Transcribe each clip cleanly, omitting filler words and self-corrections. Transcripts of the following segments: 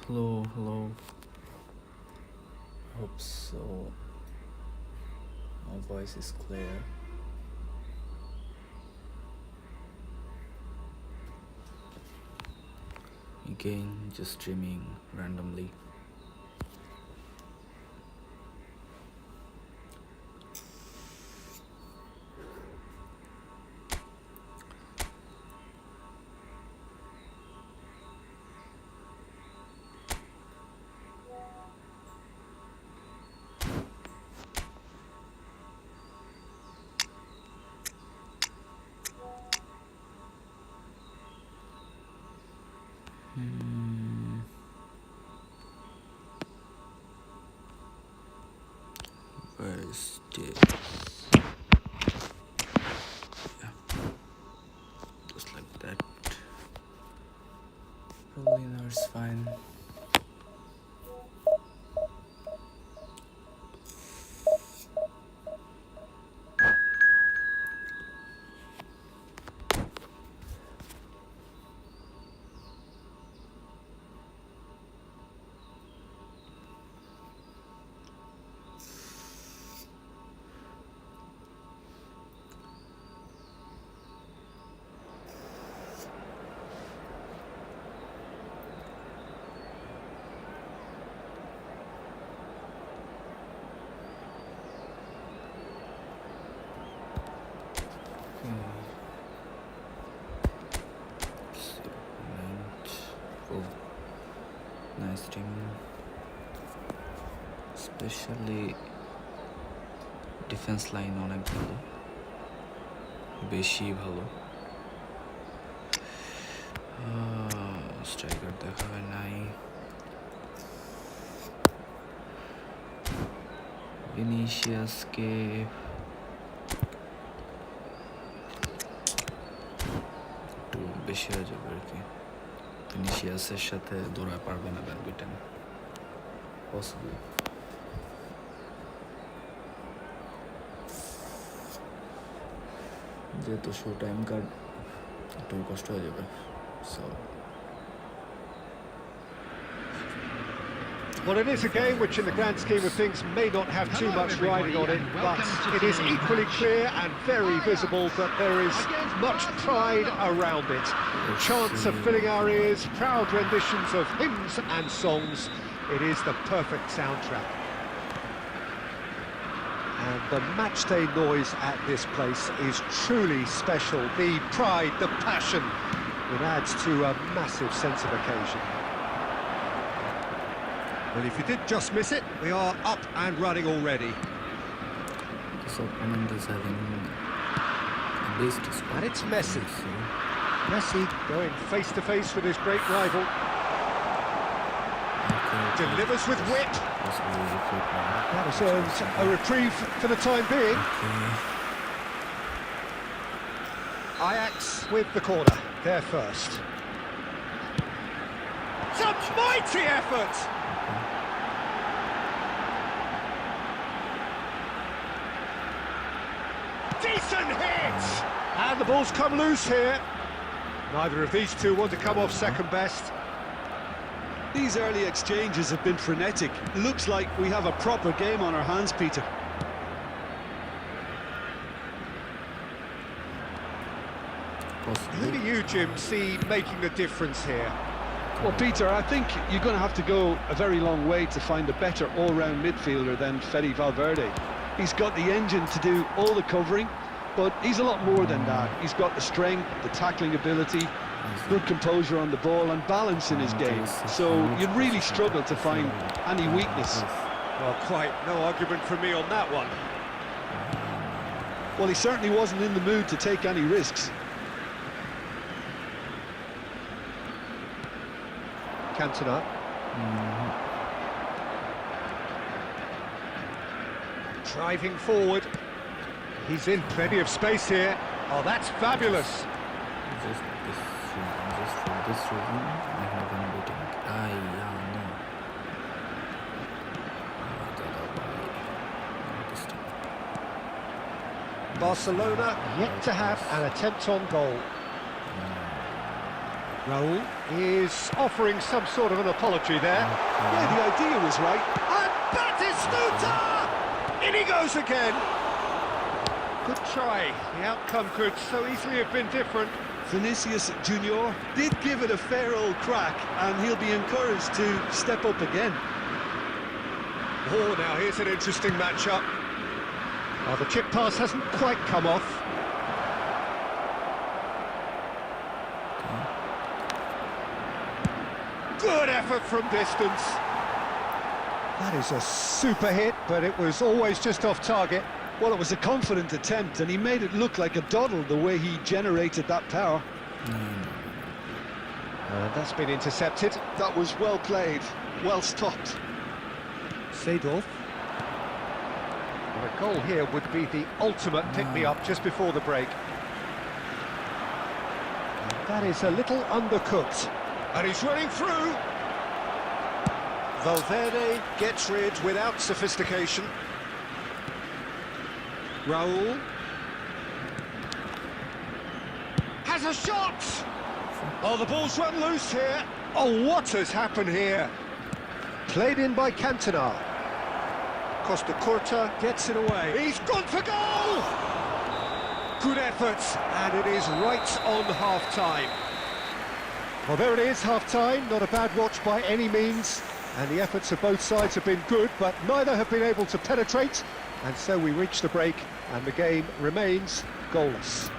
Hello. Hope so. My voice is clear. Again, just streaming randomly. Where is this? Yeah, just like that. Probably now it's fine. Nice team, especially defence line অনেক ভালো, বেশি ভালো। Striker দেখা হয় নাই। ভিনিসিয়াসকে একটু বেশি হয়ে যাবে আর কি। ভিনিসিয়াসের সাথে দৌড়ায় পারবে না ব্যাডমিন্টন পসিবল। যেহেতু শো টাইম কার্ড একটু কষ্ট হয়ে যাবে। So Well, it is a game which in the grand scheme of things may not have too much riding on it, but it is equally clear and very visible that there is much pride around it. Chants are filling our ears, proud renditions of hymns and songs. It is the perfect soundtrack. And the matchday noise at this place is truly special. The pride, the passion, it adds to a massive sense of occasion. Well, if you did just miss it, we are up and running already. this opponent is having at least a squad. And it's Messi. Messi going face-to-face with his great rival. Delivers with wit. That has earned a reprieve for the time being. Ajax with the corner, there first. It's a mighty effort! Decent hit! And the ball's come loose here. Neither of these two want to come off second best. These early exchanges have been frenetic. Looks like we have a proper game on our hands, Peter. Who do you, Jim, see making the difference here? Well, Peter, I think you're going to have to go a very long way to find a better all-round midfielder than Fede Valverde. He's got the engine to do all the covering, but he's a lot more than that. He's got the strength, the tackling ability, good composure on the ball and balance in his game. So you'd really struggle to find any weakness. Well, quite no argument from me on that one. Well, he certainly wasn't in the mood to take any risks. Cantona. Driving forward. He's in plenty of space here. Oh, that's fabulous. Just for this reason, I have been waiting. Yeah, no. This time. Barcelona yet to have an attempt on goal. Raul is offering some sort of an apology there. Yeah, the idea was right. And Batistuta! In he goes again. Good try. The outcome could so easily have been different. Vinicius Junior did give it a fair old crack, and he'll be encouraged to step up again. Oh, now here's an interesting matchup. Oh, the chip pass hasn't quite come off. Good effort from distance. That is a super hit, but it was always just off target. Well, it was a confident attempt, and he made it look like a doddle the way he generated that power. And that's been intercepted. That was well played, well stopped. Seedorf. Well, a goal here would be the ultimate pick-me-up just before the break. And that is a little undercooked. And he's running through. Valverde gets rid without sophistication. Raul has a shot. Oh, the ball's run loose here. Oh, what has happened here? Played in by Cantona. Costa Curta gets it away. He's gone for goal! Good effort, and it is right on half-time. Well, there it is, half-time. Not a bad watch by any means. And the efforts of both sides have been good, but neither have been able to penetrate. And so we reach the break, and the game remains goalless.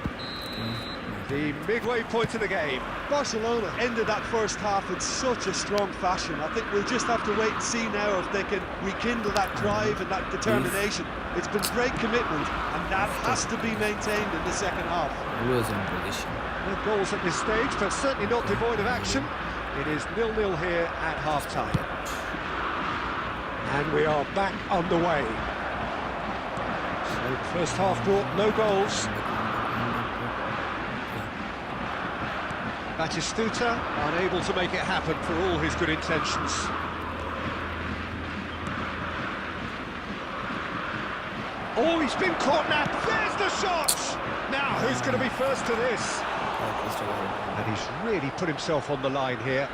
The midway point of the game. Barcelona ended that first half in such a strong fashion. I think we'll just have to wait and see now if they can rekindle that drive and that determination. It's been great commitment, and that has to be maintained in the second half. He was in position. No goals at this stage, but certainly not devoid of action. It is 0-0 here at half-time. And we are back underway. So the first half brought no goals. Batistuta unable to make it happen for all his good intentions. Oh, he's been caught now. There's the shot! Now, who's going to be first to this? And he's really put himself on the line here.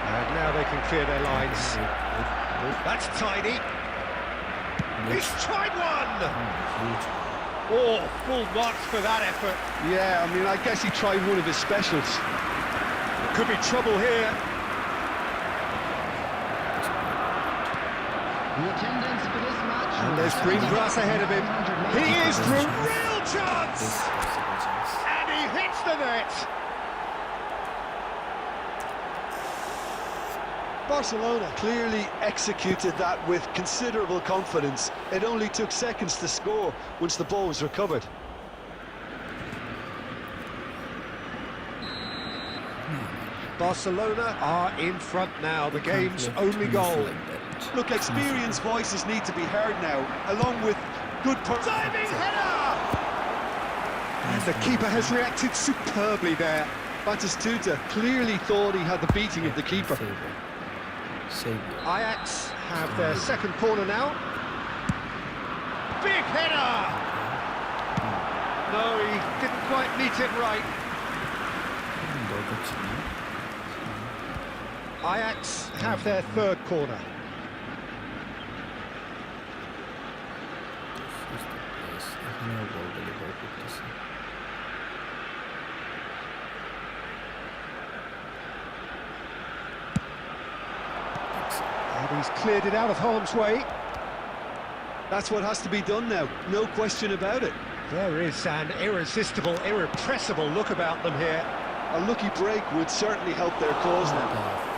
And now they can clear their lines. That's tidy. He's tried one! Oh, full marks for that effort. Yeah, I mean, I guess he tried one of his specials. Could be trouble here. The attendance for this match. And there's green grass ahead of him. He is through. Real chance! And he hits the net. Barcelona clearly executed that with considerable confidence. It only took seconds to score once the ball was recovered. Barcelona are in front now, the game's only goal. Look, experienced voices need to be heard now, along with good... Diving header! And the keeper has reacted superbly there. Batistuta clearly thought he had the beating of the keeper. Ajax have their second corner now. Big header! No, he didn't quite meet it right. Ajax have their third corner. And he's cleared it out of harm's way. That's what has to be done now, no question about it. There is an irresistible, irrepressible look about them here. A lucky break would certainly help their cause now.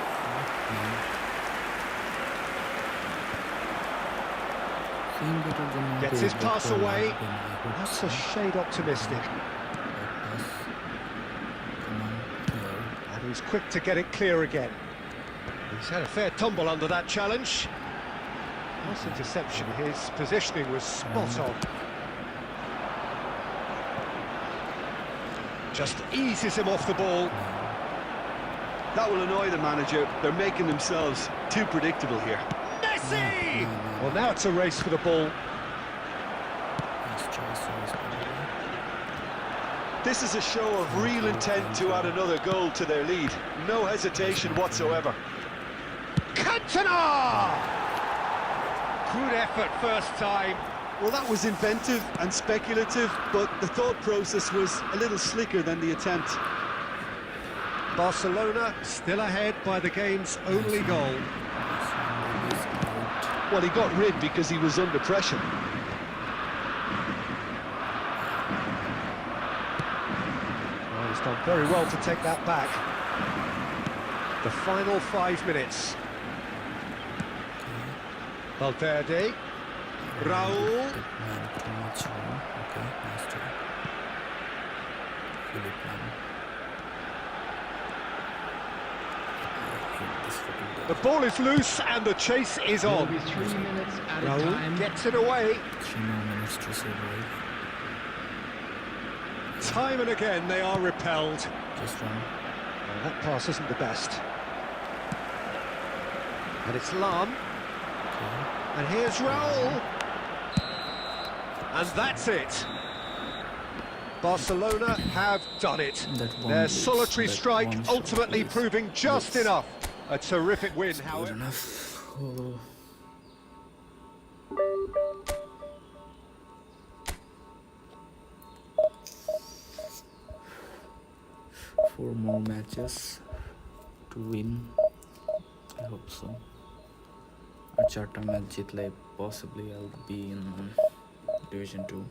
Gets his pass away. That's a shade optimistic. He's quick to get it clear again. He's had a fair tumble under that challenge. Nice interception, his positioning was spot on. Just eases him off the ball. That will annoy the manager. They're making themselves too predictable here. Messi! Well, now it's a race for the ball. This is a show of real intent to add another goal to their lead. No hesitation whatsoever. Cantona! Good effort first time. Well, that was inventive and speculative, but the thought process was a little slicker than the attempt. Barcelona still ahead by the game's only goal. Well, he got rid because he was under pressure. Well, he's done very well to take that back. The final 5 minutes. Valverde, Raul. The ball is loose and the chase is Will on. be 3 minutes at a Raul time. gets it away. 3 more minutes to survive. Time and again they are repelled. Just run. Well, that pass isn't the best. And it's Lam. And here's Raul. And that's it. Barcelona have done it. Their solitary strike ultimately proving just enough. A terrific win, Good however. enough. Oh. Four more matches to win. I hope so. चारटा match जितले possibly I'll be in Division 2.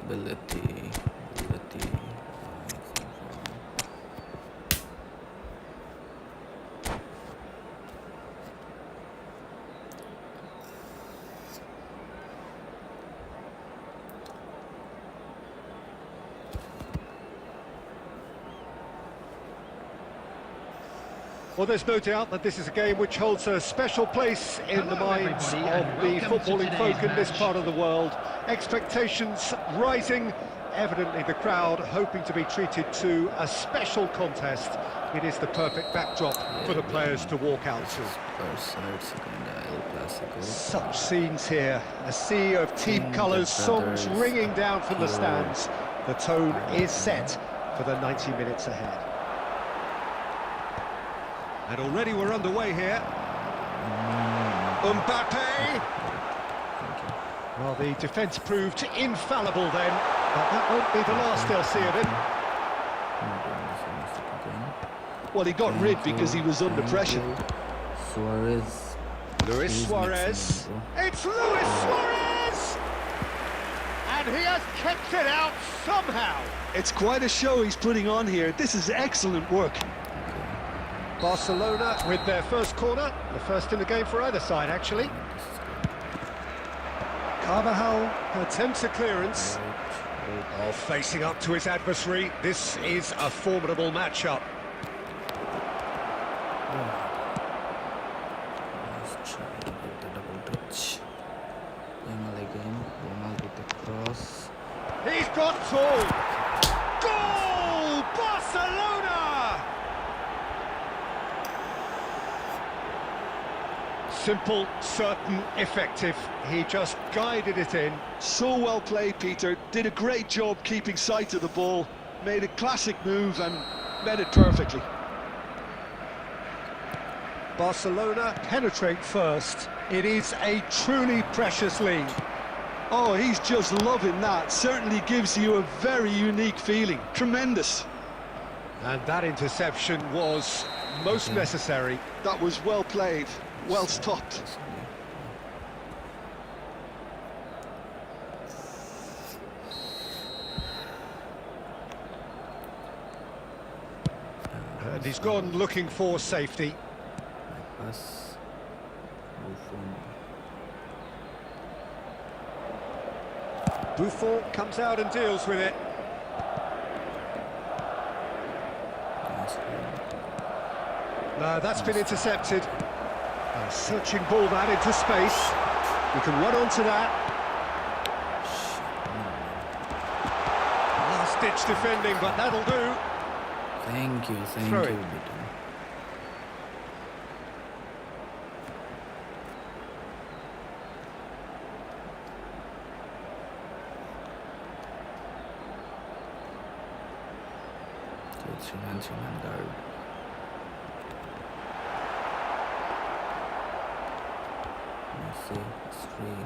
Ability. Well, there's no doubt that this is a game which holds a special place in the minds of the footballing folk in this part of the world. Expectations rising, evidently the crowd hoping to be treated to a special contest. It is the perfect backdrop for the players to walk out to. Such scenes here, a sea of team colours, songs ringing down from the stands. The tone is set for the 90 minutes ahead. And already we're underway here. Mbappe! Well, the defence proved infallible then, but that won't be the last they'll see of him. Well, he got rid because he was under pressure. Suarez. Luis Suarez. It's Luis Suarez! And he has kept it out somehow. It's quite a show he's putting on here. This is excellent work. Barcelona with their first corner, the first in the game for either side, actually. Carvajal attempts a clearance. Oh, facing up to his adversary, this is a formidable matchup. Let's try to get the double touch. Yamal again. Yamal with the cross. He's got two! Goal! Barcelona! Simple, certain, effective. He just guided it in. So well played, Peter. Did a great job keeping sight of the ball. Made a classic move and met it perfectly. Barcelona penetrate first. It is a truly precious lead. Oh, he's just loving that. Certainly gives you a very unique feeling. Tremendous. And that interception was most necessary. That was well played, well stopped. And he's gone looking for safety. Pass. Buffon comes out and deals with it. No, that's been intercepted. A searching ball that into space. You can run onto that. Last-ditch defending, but that'll do. Thank you, thank Throw you. it. Bitan. So it's human guard. Messi, it's free.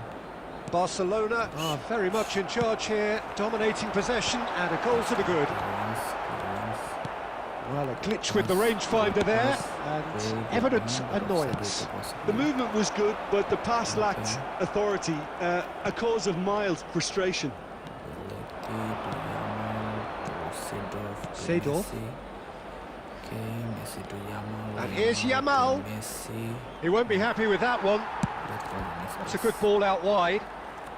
Barcelona are very much in charge here, dominating possession and a goal to the good. Clearance. Well, a glitch with the rangefinder there, and evident annoyance. The movement was good, but the pass lacked authority, a cause of mild frustration. Seedorf. Messi to Yamal. And here's Yamal. Messi. He won't be happy with that one. That's a good ball out wide.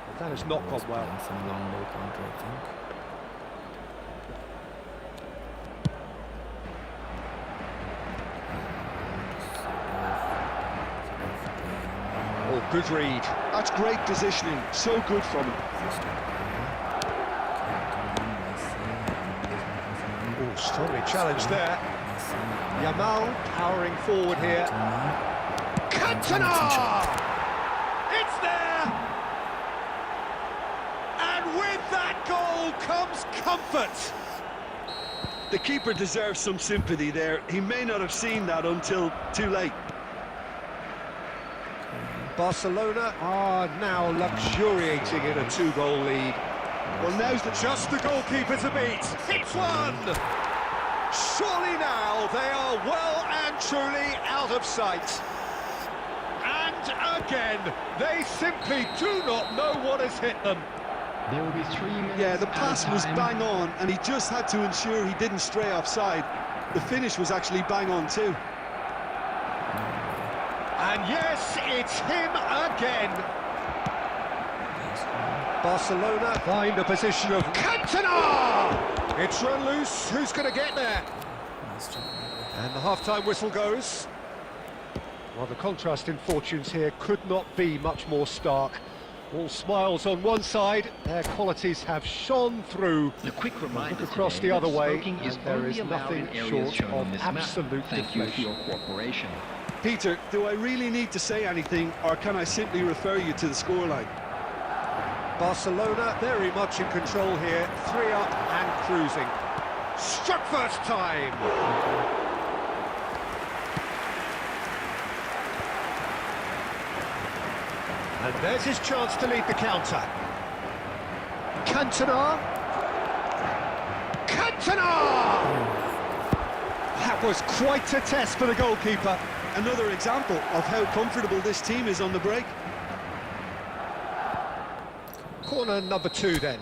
But that has not gone well. Some long ball counter, I think. Oh, good read. That's great positioning, so good from him. Oh, strongly challenged there. Yamal powering forward here. Cantona! It's there! And with that goal comes comfort. The keeper deserves some sympathy there. He may not have seen that until too late. Barcelona are now luxuriating in a two-goal lead. Well, now's Just the goalkeeper to beat. Hits one! Surely now they are well and truly out of sight. And again, they simply do not know what has hit them. There will be 3 minutes. Yeah, the pass was added bang time. on, and he just had to ensure he didn't stray offside. The finish was actually bang on too. And yes, it's him again. Barcelona find a position of Cantona! It's run loose, who's going to get there? And the half-time whistle goes. Well, the contrast in fortunes here could not be much more stark. All smiles on one side, their qualities have shone through. A quick reminder Look across today the other that way, smoking is and there only is allowed nothing in areas short shown of on this map. absolute Thank you for deflation. your cooperation. Peter, do I really need to say anything, or can I simply refer you to the scoreline? Barcelona very much in control here, 3 up and cruising. Struck first time! And there's his chance to lead the counter. Cantona! Cantona! That was quite a test for the goalkeeper. Another example of how comfortable this team is on the break. Corner number 2 then.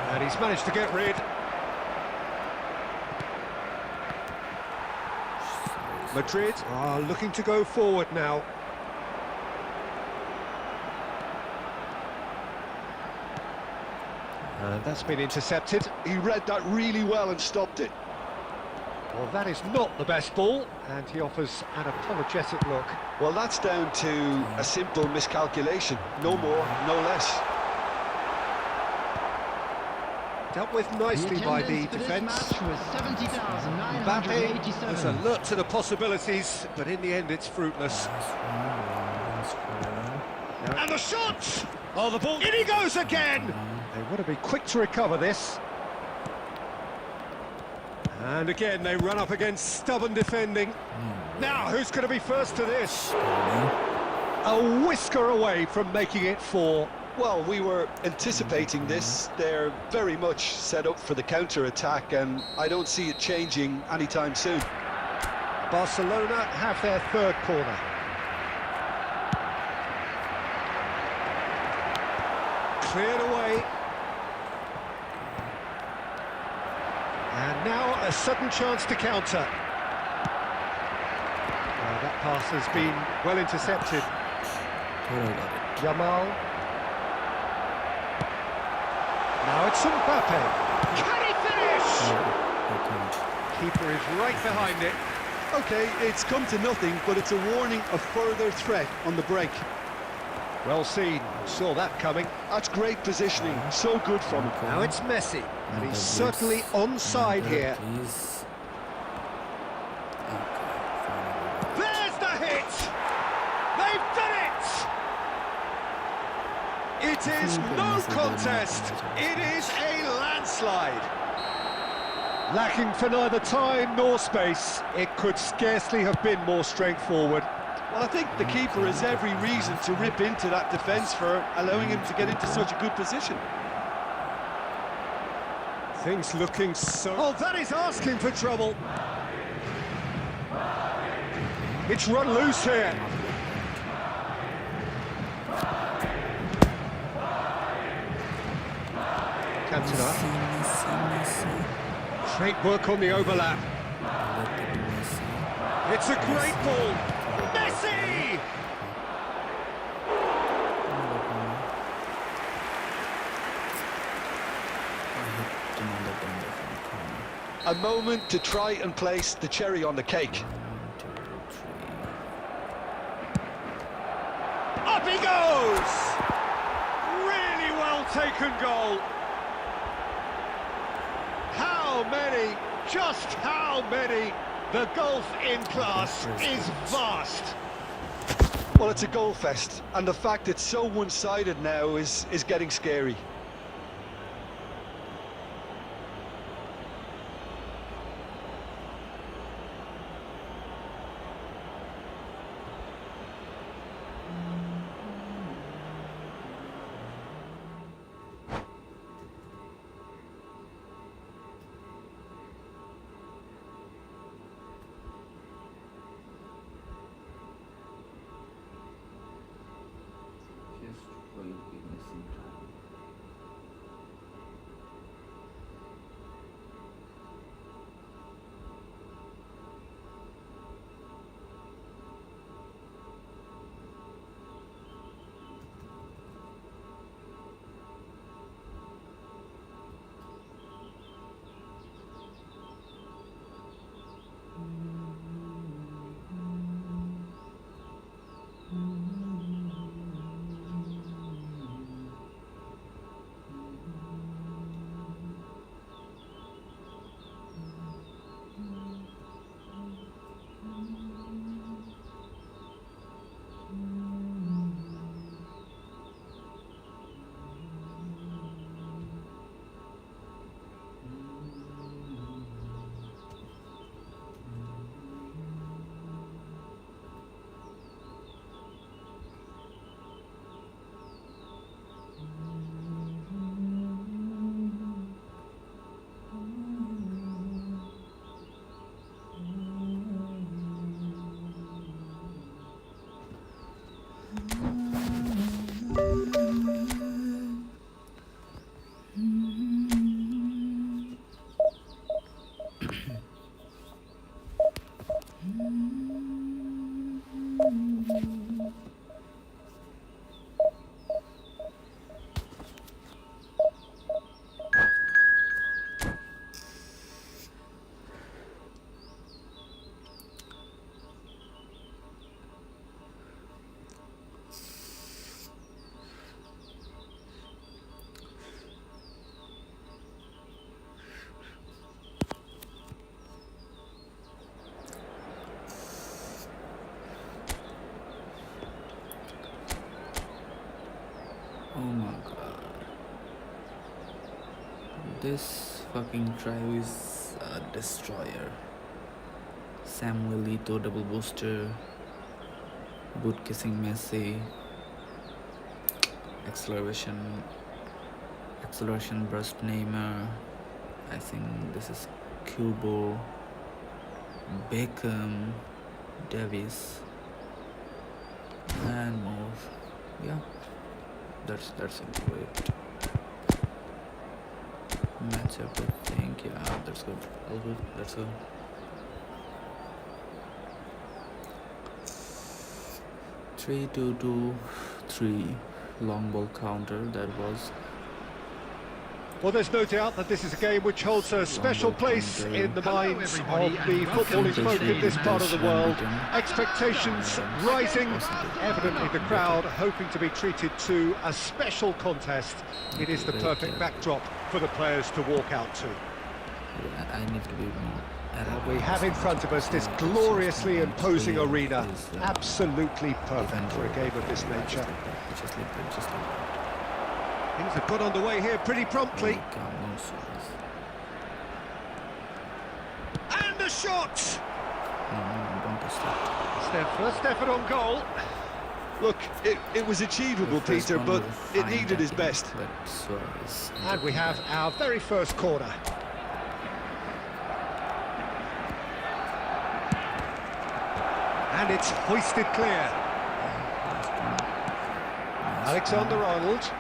And he's managed to get rid. Madrid are looking to go forward now. And that's been intercepted. He read that really well and stopped it. Well, that is not the best ball, and he offers an apologetic look. Well, that's down to a simple miscalculation. No more, no less. Dealt with nicely by the attendance for this defence. match was Mbappe was 70,987. alert to the possibilities, but in the end it's fruitless. And the shot! Oh, the ball, in he goes again! They want to be quick to recover this. And again, they run up against stubborn defending. Now, who's going to be first to this? A whisker away from making it 4. Well, we were anticipating this. They're very much set up for the counter-attack, and I don't see it changing anytime soon. Barcelona have their third corner. Cleared away. And now a sudden chance to counter. That pass has been well intercepted. Thought I got it. Jamal. Now it's Mbappe. Can he finish? I can't. Keeper is right behind it. Okay, it's come to nothing, but it's a warning of further threat on the break. Well seen, saw that coming. That's great positioning, so good from him. Now it's Messi, and he's certainly onside here. Please. There's the hit! They've done it! It is no contest, it is a landslide. Lacking for neither time nor space, it could scarcely have been more straightforward. Well, I think the keeper has every reason to rip into that defence for allowing him to get into such a good position. Things looking so... Oh, that is asking for trouble. It's run loose here. Cantona. Great work on the overlap. It's a great ball. Messi! A moment to try and place the cherry on the cake. Up he goes! Really well taken goal. How many? Just how many? The gulf in class is vast. Well, it's a goal fest, and the fact it's so one-sided now is getting scary. Oh my god. This fucking drive is a destroyer. Samuel Eto'o double booster. Boot kissing Messi. Acceleration burst Neymar. I think this is Kubo, Beckham, Davis, and more. Yeah, that's a great matchup. I think. Yeah, that's good. All good. Let's go. Three, 2, 3 long ball counter. That was. Well, there's no doubt that this is a game which holds a special place in the minds of the footballing folk in this part of the world. Expectations rising, evidently the crowd hoping to be treated to a special contest. It is the perfect backdrop for the players to walk out to. I need to be more. And we have in front of us this gloriously imposing arena, absolutely perfect for a game of this nature. Just leave it. Things have got underway here pretty promptly. And a shot! Don't touch that. It's their first effort on goal. Look, it was achievable, Peter, but it needed his best. And we have our very first corner. And it's hoisted clear. Alexander-Arnold.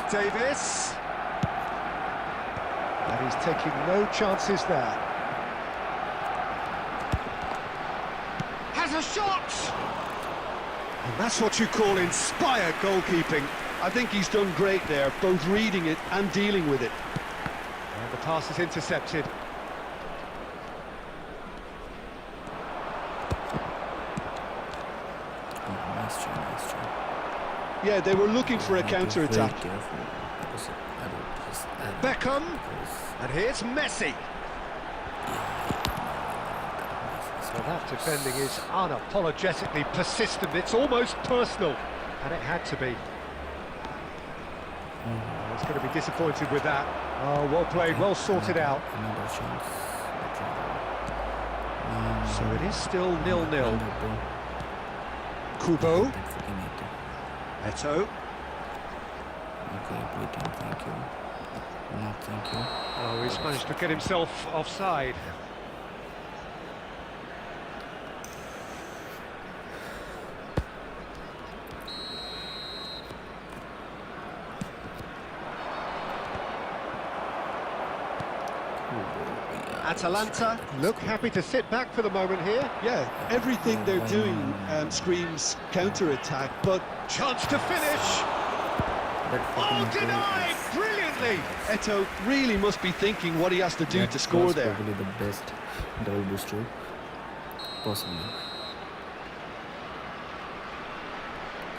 Davis. And he's taking no chances there. Has a shot! And that's what you call inspired goalkeeping. I think he's done great there, both reading it and dealing with it. And the pass is intercepted. Nice try. Yeah, they were looking for a counter-attack. Beckham. And here's Messi. So that defending is unapologetically persistent. It's almost personal. And it had to be. He's going to be disappointed with that. Oh, well played, well sorted out. Another chance. So it is still 0-0. Kubo. Eto. Okay, waiting, thank you. No, thank you. Oh, he's managed to get himself offside. Atalanta look happy to sit back for the moment here. Yeah, everything they're doing screams counter-attack, but... Chance to finish! Oh, denied! Brilliantly! Eto really must be thinking what he has to do to score there. Probably the best double booster possible.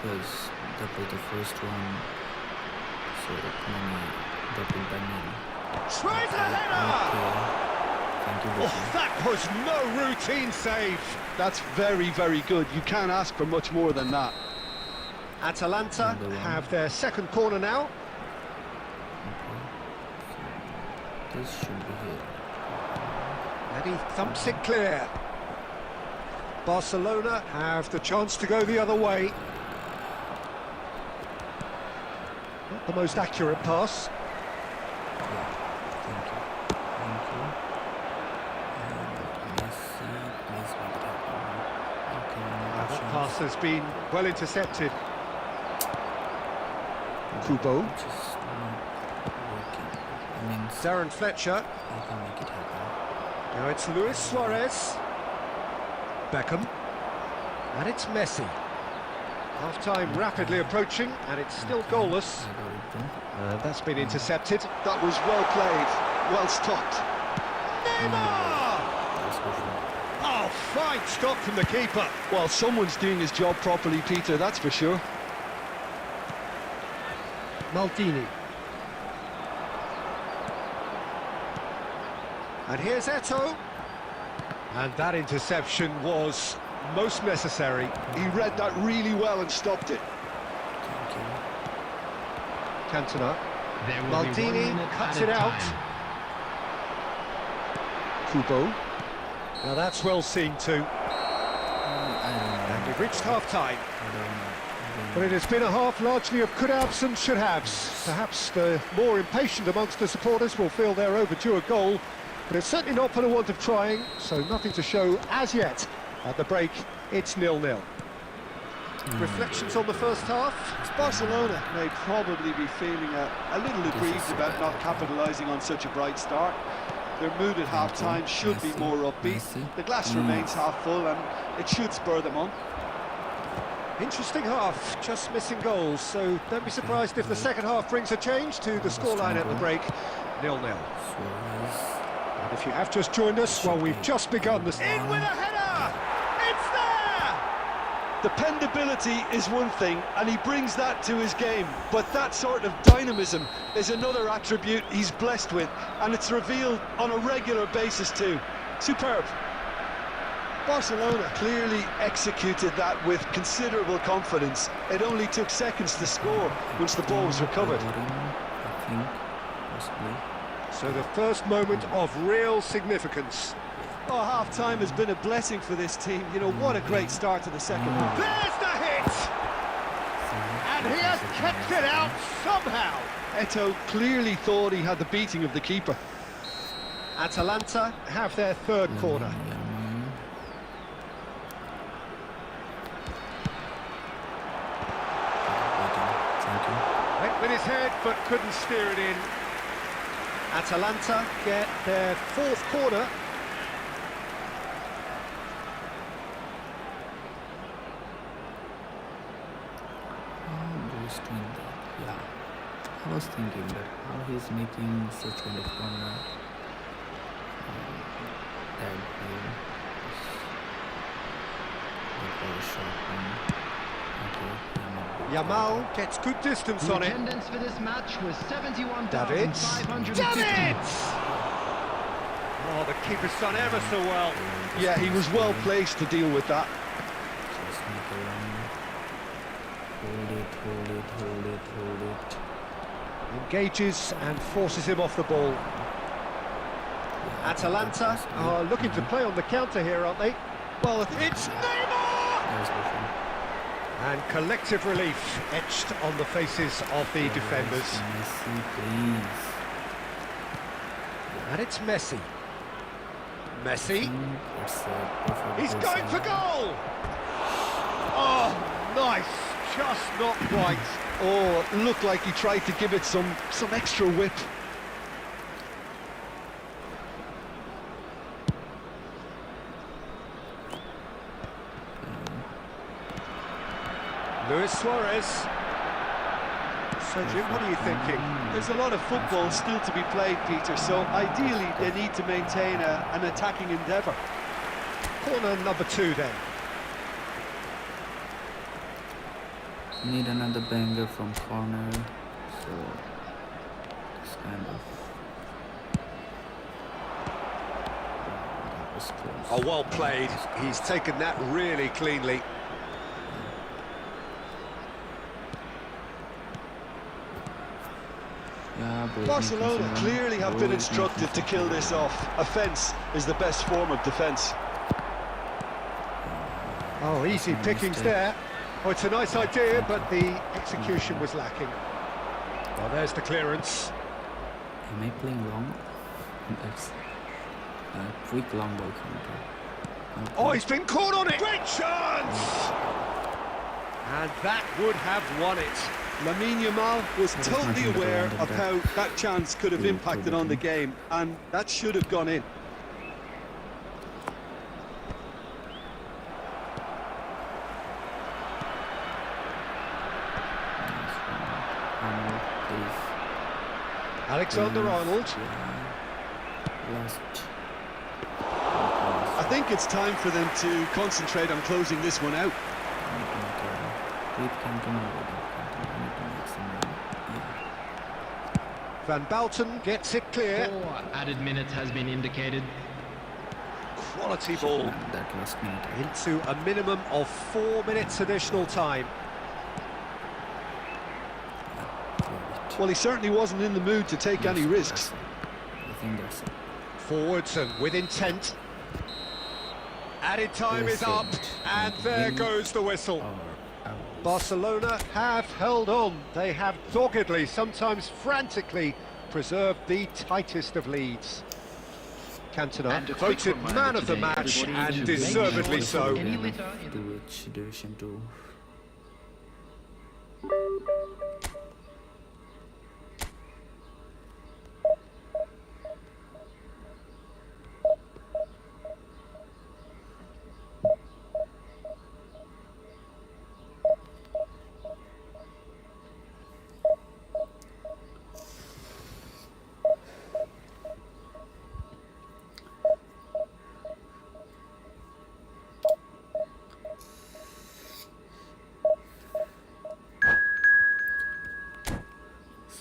Because that was the first one, so economy double by me. Tries the header! Thank you. Oh, that was no routine save. That's very, very good. You can't ask for much more than that. Atalanta have their second corner now. So this should be here. And he thumps it clear. Barcelona have the chance to go the other way. Not the most accurate pass. That pass has been well intercepted. Kubo. Just not working. I mean, Darren Fletcher. I can make it happen. Now it's Luis Suarez. Beckham. And it's Messi. Half-time rapidly approaching, and it's still goalless. That's been intercepted. That was well played, well stopped. Neymar! Oh, fine stop from the keeper. Well, someone's doing his job properly, Peter, that's for sure. Maldini. And here's Eto. And that interception was most necessary. He read that really well and stopped it. Thank you. Cantona. There will be 1 Maldini minute cuts added it out. time. Kubo. Now that's well seen too. I don't know. And we've reached half-time. I don't know. But it has been a half largely of could-haves and should-haves. Perhaps the more impatient amongst the supporters will feel they're overdue a goal, but it's certainly not for the want of trying, so nothing to show as yet. At the break, it's 0-0. Reflections on the first half? Barcelona may probably be feeling a little aggrieved about not capitalising on such a bright start. Their mood at half-time should be more upbeat. The glass remains half full and it should spur them on. Interesting half, just missing goals, so don't be surprised if the second half brings a change to the scoreline at the break, 0-0. And if you have just joined us, well, we've just begun the... In with a header! It's there! Dependability is one thing, and he brings that to his game, but that sort of dynamism is another attribute he's blessed with, and it's revealed on a regular basis too. Superb. Barcelona clearly executed that with considerable confidence. It only took seconds to score once the ball was recovered. I think, possibly. So the first moment of real significance. Oh, half-time has been a blessing for this team. You know, what a great start to the second half. There's the hit! And he has kept it out somehow. Eto'o clearly thought he had the beating of the keeper. Atalanta have their third corner. Went with his head, but couldn't steer it in. Atalanta get their fourth corner. Yeah, I was thinking that how he's making such kind of corner. That Yamal gets good distance The on it. attendance for this match was David. 71,550. Oh, the keeper's done ever so well. Yeah, he was well placed to deal with that. Hold it. Engages and forces him off the ball. Atalanta are looking to play on the counter here, aren't they? Well, it's Neymar! And collective relief etched on the faces of the defenders. Messi, please. And it's Messi. Messi. He's He's going for goal! Oh, nice. Just not quite. Oh, looked like he tried to give it some extra whip. Luis Suarez. So, Jim, what are you thinking? There's a lot of football still to be played, Peter, so ideally they need to maintain an attacking endeavour. Corner number 2 then. Need another banger from corner, so it's kind of that was close. Oh, well played. He's taken that really cleanly. Yeah, but Barcelona clearly have been instructed to kill this off. Offence is the best form of defence. Oh, easy pickings there. Oh, it's a nice idea, but the execution was lacking. Well, there's the clearance. Am I playing long? That's a quick long ball counter. Oh, he's been caught on it! Great chance! And that would have won it. Lamine Yamal was totally aware of how that chance could have impacted on the game, and that should have gone in. Alexander-Arnold. I think it's time for them to concentrate on closing this one out. Van Balten gets it clear. 4 added minutes has been indicated. Quality ball That last minute. into a minimum of 4 minutes additional time. Well, he certainly wasn't in the mood to take any risks. I think that's it. Forwards and with intent. Added time is up, and there goes the whistle. Out. Barcelona have held on. They have doggedly, sometimes frantically, preserved the tightest of leads. Cantona voted man of the match, and deservedly so. Any litter in To which Division 2?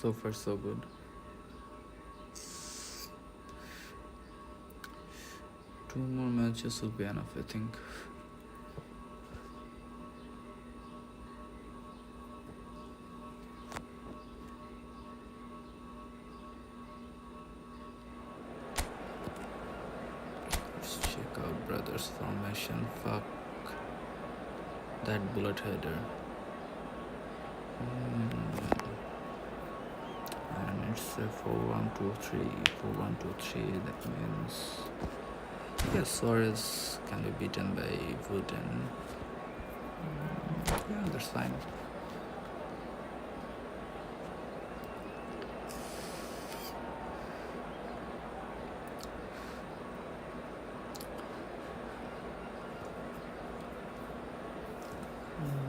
So far so good. Two more matches will be enough, I think. Let's check out brothers formation. Fuck that bullet header. And it's a 4-1-2-3. 4-1-2-3. That means yes, Suarez can be beaten by Wooden. Yeah, that's fine.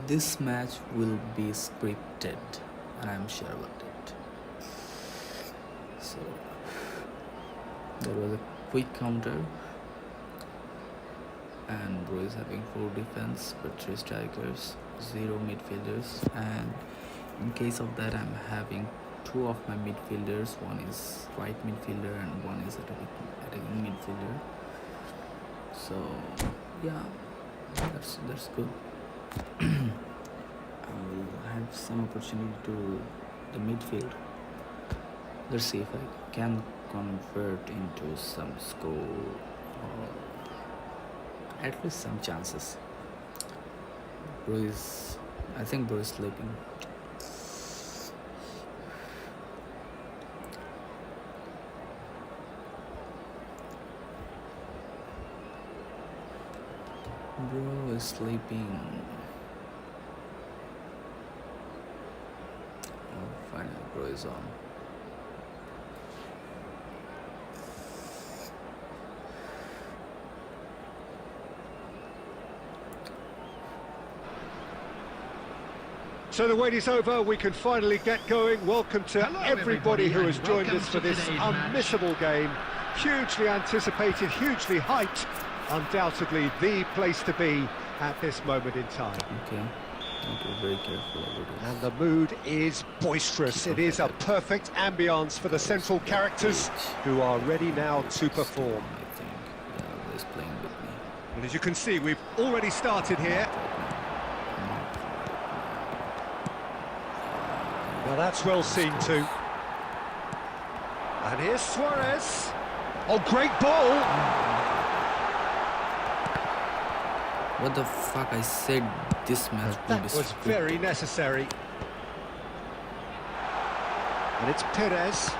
This match will be scripted, and I'm sure about it. So there was a quick counter, and Bro is having 4 defense but 3 strikers, 0 midfielders, and in case of that I'm having 2 of my midfielders. One is right midfielder and one is attacking midfielder. So yeah, that's good. I will have some opportunity to the midfield. Let's see if I can convert into some score or at least some chances. I think Bro is sleeping. Bro is sleeping. Oh, finally Bro is on. So the wait is over, we can finally get going. Welcome to everybody who has joined us for this unmissable game. Hugely anticipated, hugely hyped. Undoubtedly the place to be at this moment in time. Okay, very careful about it. And the mood is boisterous. It is a perfect ambience for the central characters who are ready now to perform. I think they're always playing with me. And as you can see, we've already started here. Well, that's well seen too. And here's Suarez. Oh, great ball! What the fuck, I said this match will That be was scripted. very necessary. And it's Perez.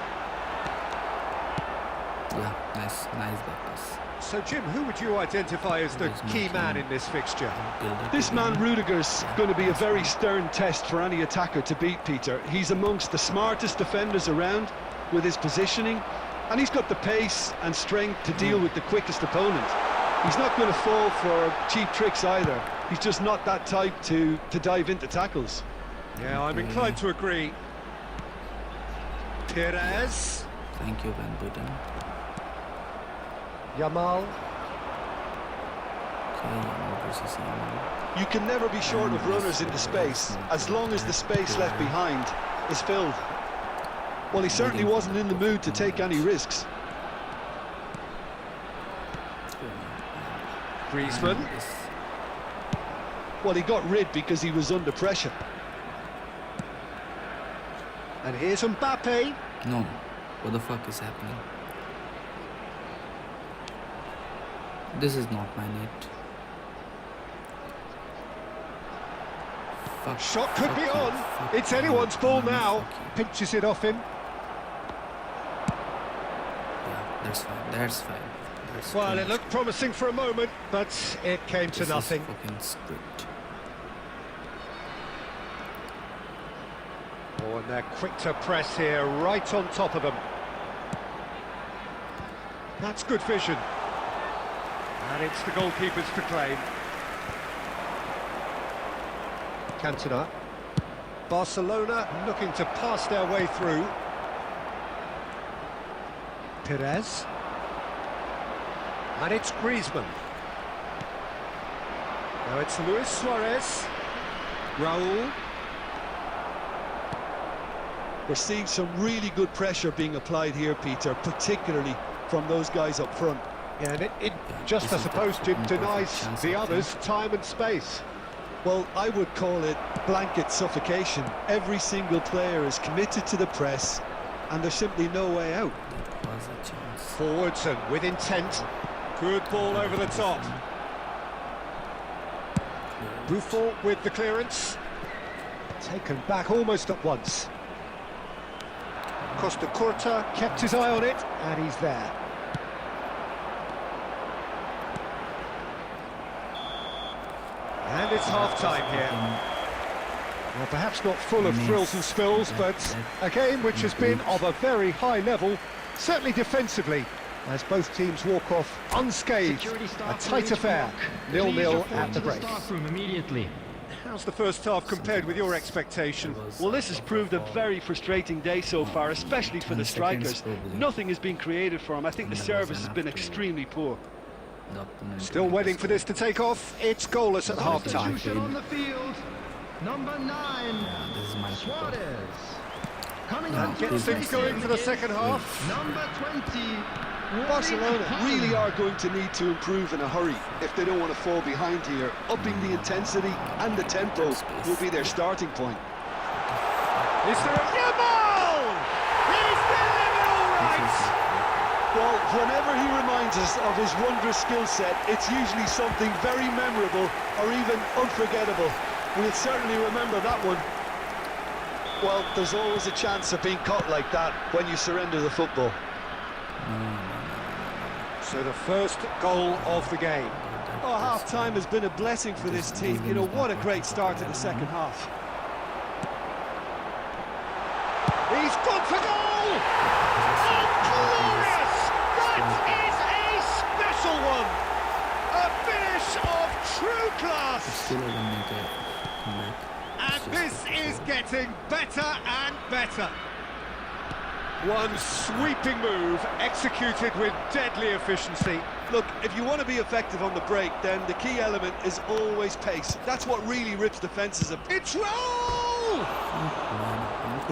Yeah, nice back pass. So, Jim, who would you identify as the key man in this fixture? Build up This again. man Rudiger's going to be a very stern test for any attacker to beat, Peter. He's amongst the smartest defenders around with his positioning, and he's got the pace and strength to deal with the quickest opponent. He's not going to fall for cheap tricks either. He's just not that type to dive into tackles. Yeah, I'm inclined to agree. Perez. Thank you, Van Buten. Yamal. Okay, Yamal versus Yamal. You can never be short of runners into space, as long as the space left behind is filled. Well, he certainly wasn't in the mood to take any risks. Griezmann. Well, he got rid because he was under pressure. And here's Mbappe. No, what the fuck is happening? This is not my net. Fuck. Shot could be Fuck on. you, fuck It's you, anyone's ball now. fuck you. Pinches it off him. Yeah, that's fine. That's fine. That's Well, pretty it much looked promising for a moment, but it came to This is nothing. fucking script. Oh, and they're quick to press here, right on top of them. That's good vision. And it's the goalkeepers to claim. Cantona. Barcelona looking to pass their way through. Perez. And it's Griezmann. Now it's Luis Suarez. Raul. We're seeing some really good pressure being applied here, Peter, particularly from those guys up front. Yeah, and it Yeah, just, this I is the suppose, fucking denies perfect chance, the I others think. time and space. Well, I would call it blanket suffocation. Every single player is committed to the press, and there's simply no way out. That was a chance. Forwards and with intent. Good ball over the top. Buffon with the clearance. Taken back almost at once. Costa Curta kept his eye on it, and he's there. And it's half-time here. Well, perhaps not full of thrills and spills, but a game which has been of a very high level, certainly defensively, as both teams walk off unscathed. Security A staff tight ready to affair, rock. 0-0 Please report at to the the break. staff room immediately. How's the first half compared with your expectation? Well, this has proved a very frustrating day so far, especially for the 10 seconds strikers. probably. Nothing has been created for them. I think the And there was service has enough been to- extremely poor. The opponent Still made waiting the for this to take off. It's goalless at half-time. Substitution on the field. Number 9. Yeah, this is my keeper. Suarez. Coming Yeah, on to Gets things going for the is second half. Number 20. Barcelona really are going to need to improve in a hurry if they don't want to fall behind here. Upping the intensity and the tempo will be their starting point. Is there a new ball? He's delivered all right. Well, whenever he reminds us of his wondrous skill set, it's usually something very memorable or even unforgettable. We'll certainly remember that one. Well, there's always a chance of being caught like that when you surrender the football. So the first goal of the game. Oh, half-time has been a blessing for this team. You know, what a great start to the second half. He's gone for goal! Oh, glorious! That is a special one! A finish of true class! Still doesn't make a comeback. And this is getting better and better. One sweeping move executed with deadly efficiency. Look, if you want to be effective on the break, then the key element is always pace. That's what really rips defences apart. It's Raul!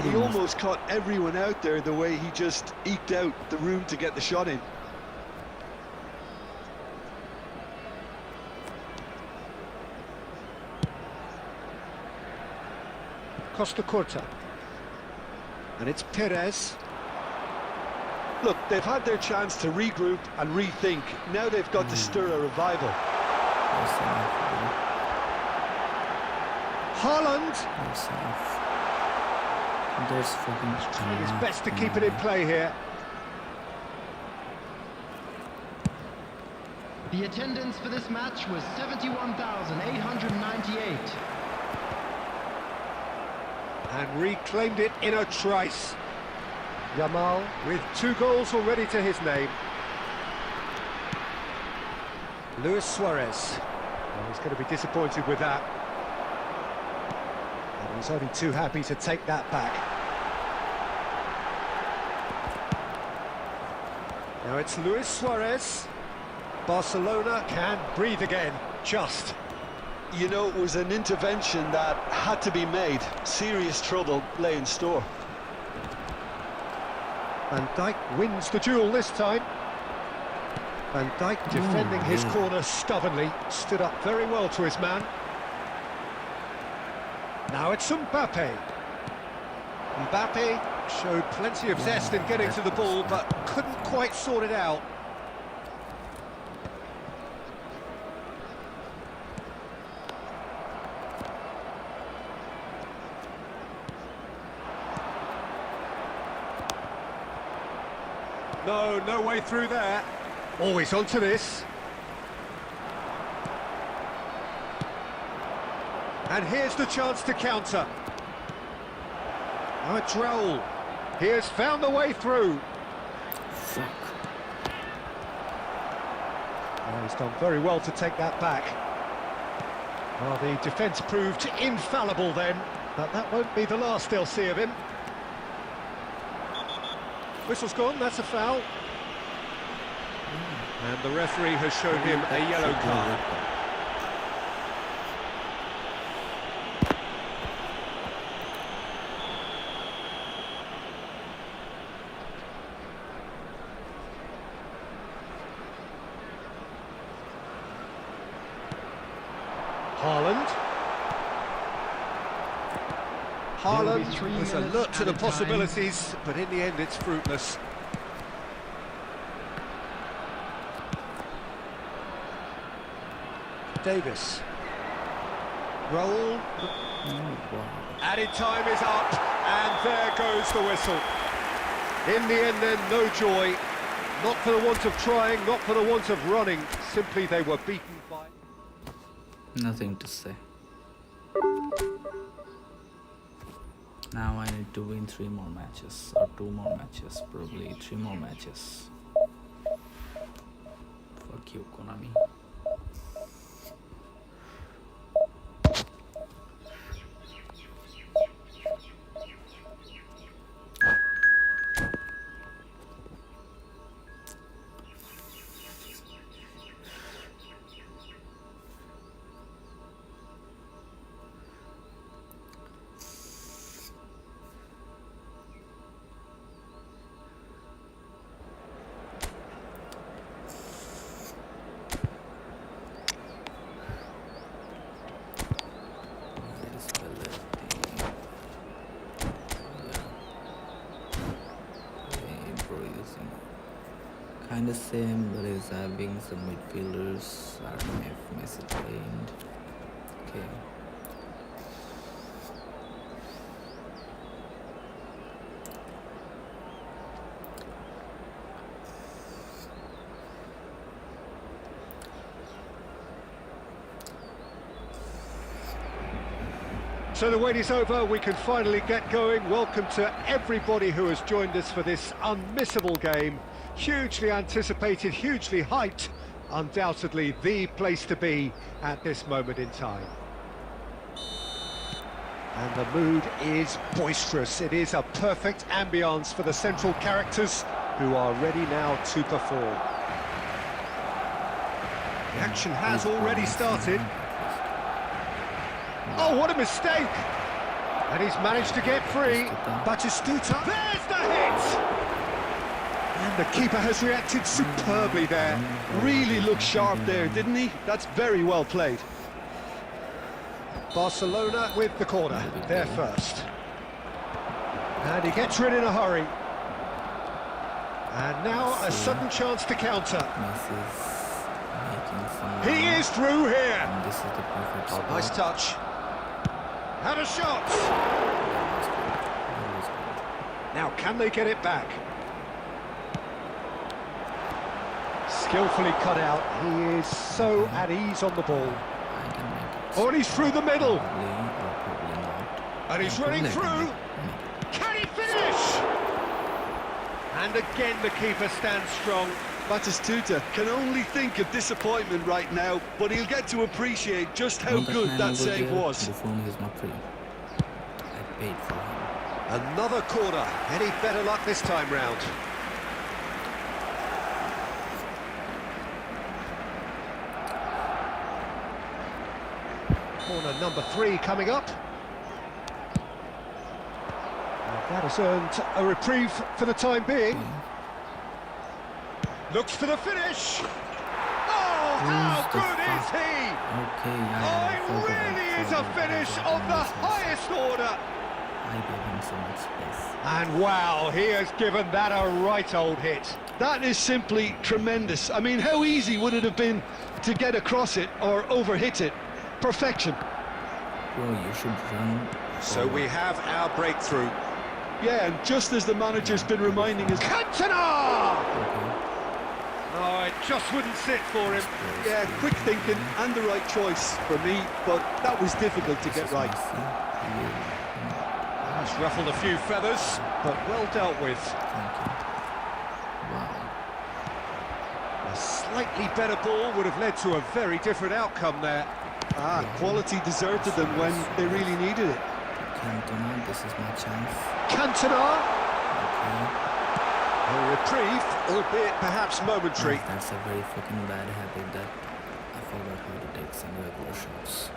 He almost caught everyone out there the way he just eked out the room to get the shot in. Costa Curta. And it's Perez. Look, they've had their chance to regroup and rethink. Now they've got to stir a revival. Haaland. There's fucking Trying his best to keep it in play here. The attendance for this match was 71,898. And reclaimed it in a trice. Yamal with 2 goals already to his name. Luis Suarez. Well, he's going to be disappointed with that. And he's only too happy to take that back. Now it's Luis Suarez. Barcelona can breathe again, just. You know, it was an intervention that had to be made. Serious trouble lay in store. Van Dijk wins the duel this time. Van Dijk defending his corner stubbornly, stood up very well to his man. Now it's Mbappe. Mbappe showed plenty of zest in getting to the ball, but couldn't quite sort it out. No, no way through there. Always onto this. And here's the chance to counter. Oh, Droll. He has found the way through. Fuck. Oh, he's done very well to take that back. Well, the defence proved infallible then, but that won't be the last they'll see of him. Whistle's gone, that's a foul. And the referee has shown him a yellow card. Haaland was alert to the possibilities, but in the end it's fruitless. Davis. Roll. Added time is up, and there goes the whistle. In the end then, no joy. Not for the want of trying, not for the want of running. Simply they were beaten by... Nothing to say. Now I need to win 3 more matches, or 2 more matches, probably 3 more matches. Fuck you, Konami. Kinda same, but is having some midfielders. I don't know if Messi trained. Okay. So the wait is over, we can finally get going. Welcome to everybody who has joined us for this unmissable game. Hugely anticipated, hugely hyped, undoubtedly the place to be at this moment in time. And the mood is boisterous. It is a perfect ambience for the central characters who are ready now to perform. The action has already started. Oh, what a mistake! And he's managed to get free. Batistuta, there's the hit! And the keeper has reacted superbly there. Really looked sharp there, didn't he? That's very well played. Barcelona with the corner, there first. And he gets rid in a hurry. And now a sudden chance to counter. He is through here. And this is the perfect spot. Nice touch. And a shot. Now can they get it back? Skillfully cut out. He is so at ease on the ball. I can make it. Oh, and he's through the middle. Probably not. And he's running through. Can he finish? And again the keeper stands strong. Batistuta can only think of disappointment right now, but he'll get to appreciate just how good that save was. The phone is not free. I paid for him. Another corner. Any better luck this time round? Corner number 3 coming up. And that has earned a reprieve for the time being. Looks for the finish. Oh, how good is he? Okay, Oh, it really is a finish of the highest order. I gave him so much space. And wow, he has given that a right old hit. That is simply tremendous. I mean, how easy would it have been to get across it or overhit it? Perfection. Bro, you should run. So we have our breakthrough. Yeah, and just as the manager's been reminding us... Cantona! Okay. Oh, it just wouldn't sit for him. Yeah, quick thinking and the right choice for me, but that was difficult to get right. That's ruffled a few feathers, but well dealt with. Thank you. Wow. A slightly better ball would have led to a very different outcome there. Ah, quality deserted them when they really needed it. Cantona, this is my chance. Cantona, Okay. a reprieve, albeit perhaps momentary. That's a very fucking bad habit that I forgot how to take some regular shots.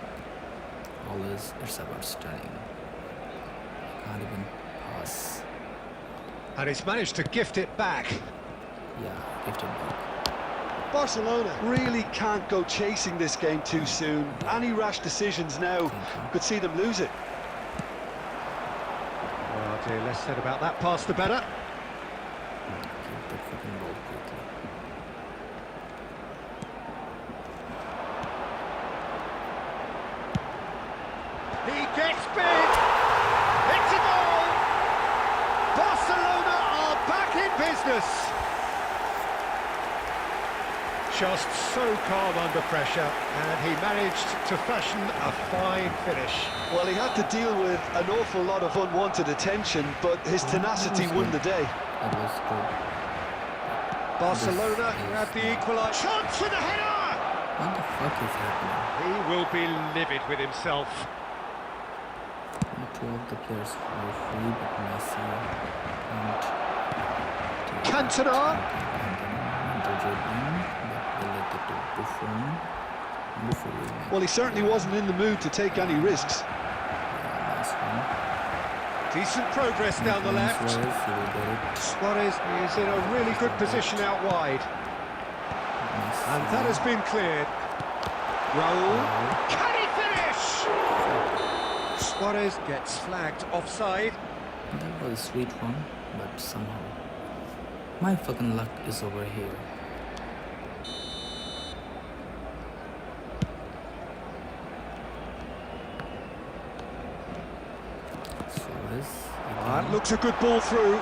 Always, it's about stunning. I can't even pass. And he's managed to gift it back. Yeah, gift it back. Barcelona really can't go chasing this game too soon. Any rash decisions now could see them lose it. Oh dear, less said about that pass the better. Keep that fucking ball quickly. He gets big. It's a goal. Barcelona are back in business. Just so calm under pressure, and he managed to fashion a fine finish. Well, he had to deal with an awful lot of unwanted attention, but his tenacity won the day. That was good. Barcelona grab the equaliser. Chance with the header! What the fuck is happening? He will be livid with himself. Two of the players were free, but Messi and Cantona. Well, he certainly wasn't in the mood to take any risks. Nice one. Decent progress down the left. Suarez is in a really good position out wide. And that has been cleared. Raul. Can he finish? Suarez gets flagged offside. That was a sweet one, but somehow my fucking luck is over here. That looks a good ball through.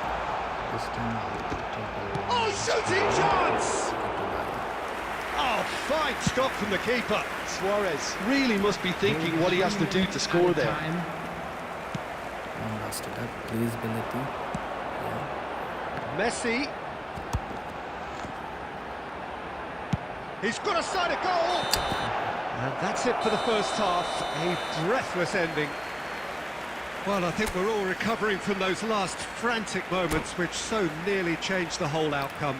Oh, shooting chance! Oh, fine stop from the keeper. Suarez really must be thinking what he has to do to score there. Lost it up, please, Bellati. Yeah. Messi. He's got a side of goal. And that's it for the first half. A breathless ending. Well, I think we're all recovering from those last frantic moments which so nearly changed the whole outcome.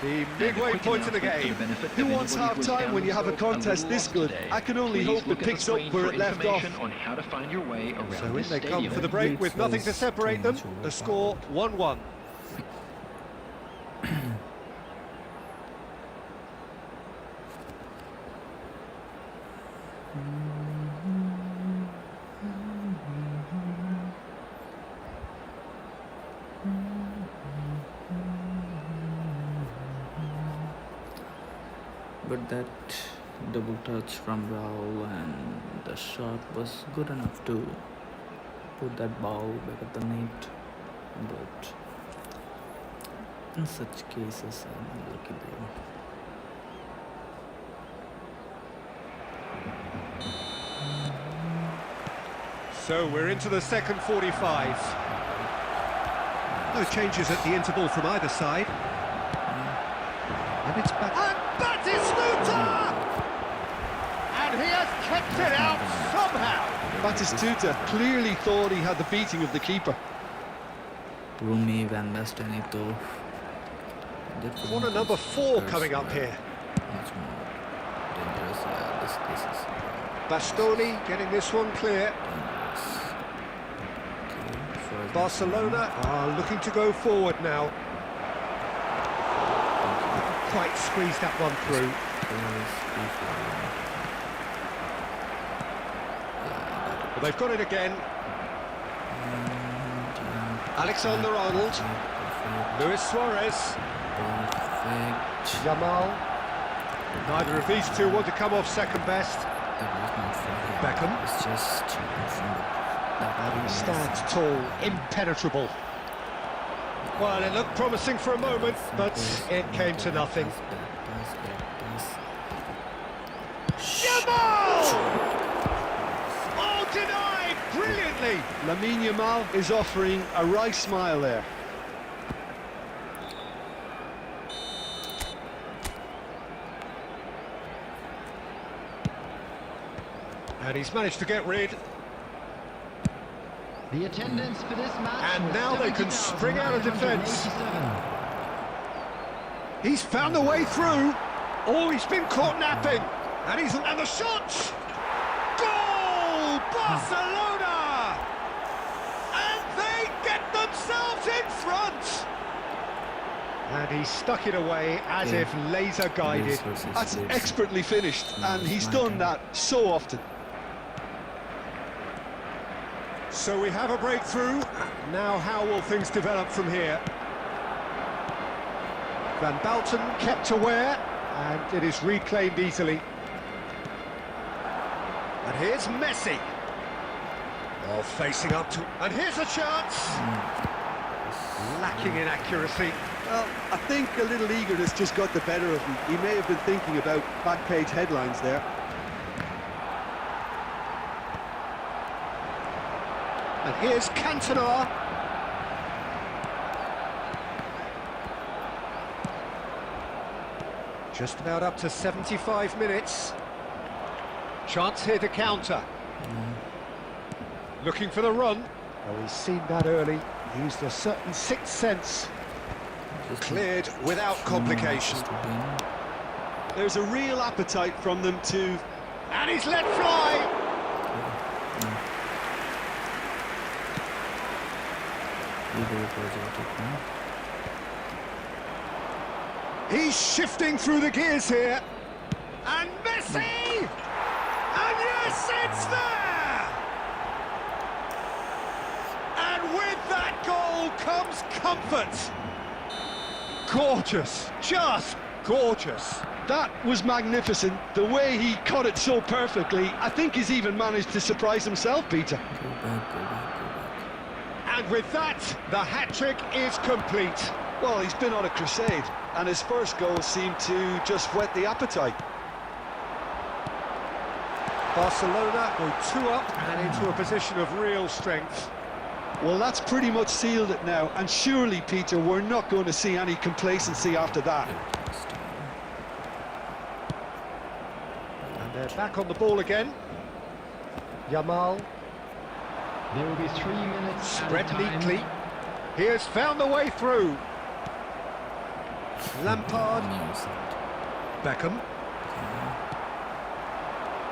The midway point of the game. Who wants half-time when you have a contest this good? I can only hope it picks up where it left off. So in they come for the break with nothing to separate them. The score 1-1. But that double touch from Raul and the shot was good enough to put that ball back at the net. But in such cases, I'm lucky there. So we're into the second 45. No changes at the interval from either side. And it's back. And Batistuta! And he has kept it out somehow. Batistuta clearly thought he had the beating of the keeper. Rumi, Van Basten, Ito. Corner number 4 coming up here. Much more dangerous. Yeah, this is Bastoni getting this one clear. dangerous. Okay, Barcelona are looking to go forward now. Quite squeezed that one through. Well, they've got it again. Alexander Arnold. Luis Suarez. Perfect. Yamal. Neither of these two want to come off second best. That was not for him. Beckham. It's just in front of And he stands tall, impenetrable. Well, it looked promising for a moment, but it came to nothing. Yamal! Oh, denied brilliantly! Lamine Yamal is offering a right smile there. And he's managed to get rid. The attendance for this match And was now they can spring out of defence. He's found a way through. Oh, he's been caught napping. And the shot! Goal! Barcelona! And they get themselves in front! And he stuck it away as if laser guided. That's expertly finished, and he's done that so often. So we have a breakthrough. Now how will things develop from here? Van Balten kept aware, and it is reclaimed easily. And here's Messi. Oh, facing up to... And here's a chance! Lacking in accuracy. Well, I think a little eagerness just got the better of him. He may have been thinking about back-page headlines there. And here's Cantona. Just about up to 75 minutes. Chance here to counter. Looking for the run. Oh, he's seen that early. Used a certain sixth sense. Cleared without complication. There's a real appetite from them to... And he's let fly! He's shifting through the gears here. And Messi! And yes, it's there! And with that goal comes comfort. Gorgeous, just gorgeous. That was magnificent. The way he caught it so perfectly, I think he's even managed to surprise himself, Peter. Go back. And with that, the hat-trick is complete. Well, he's been on a crusade, and his first goal seemed to just whet the appetite. Barcelona go 2 up and into a position of real strength. Well, that's pretty much sealed it now, and surely, Peter, we're not going to see any complacency after that. And they're back on the ball again. Yamal. There will be 3 minutes Spread added time. neatly. He has found the way through. Lampard. Beckham.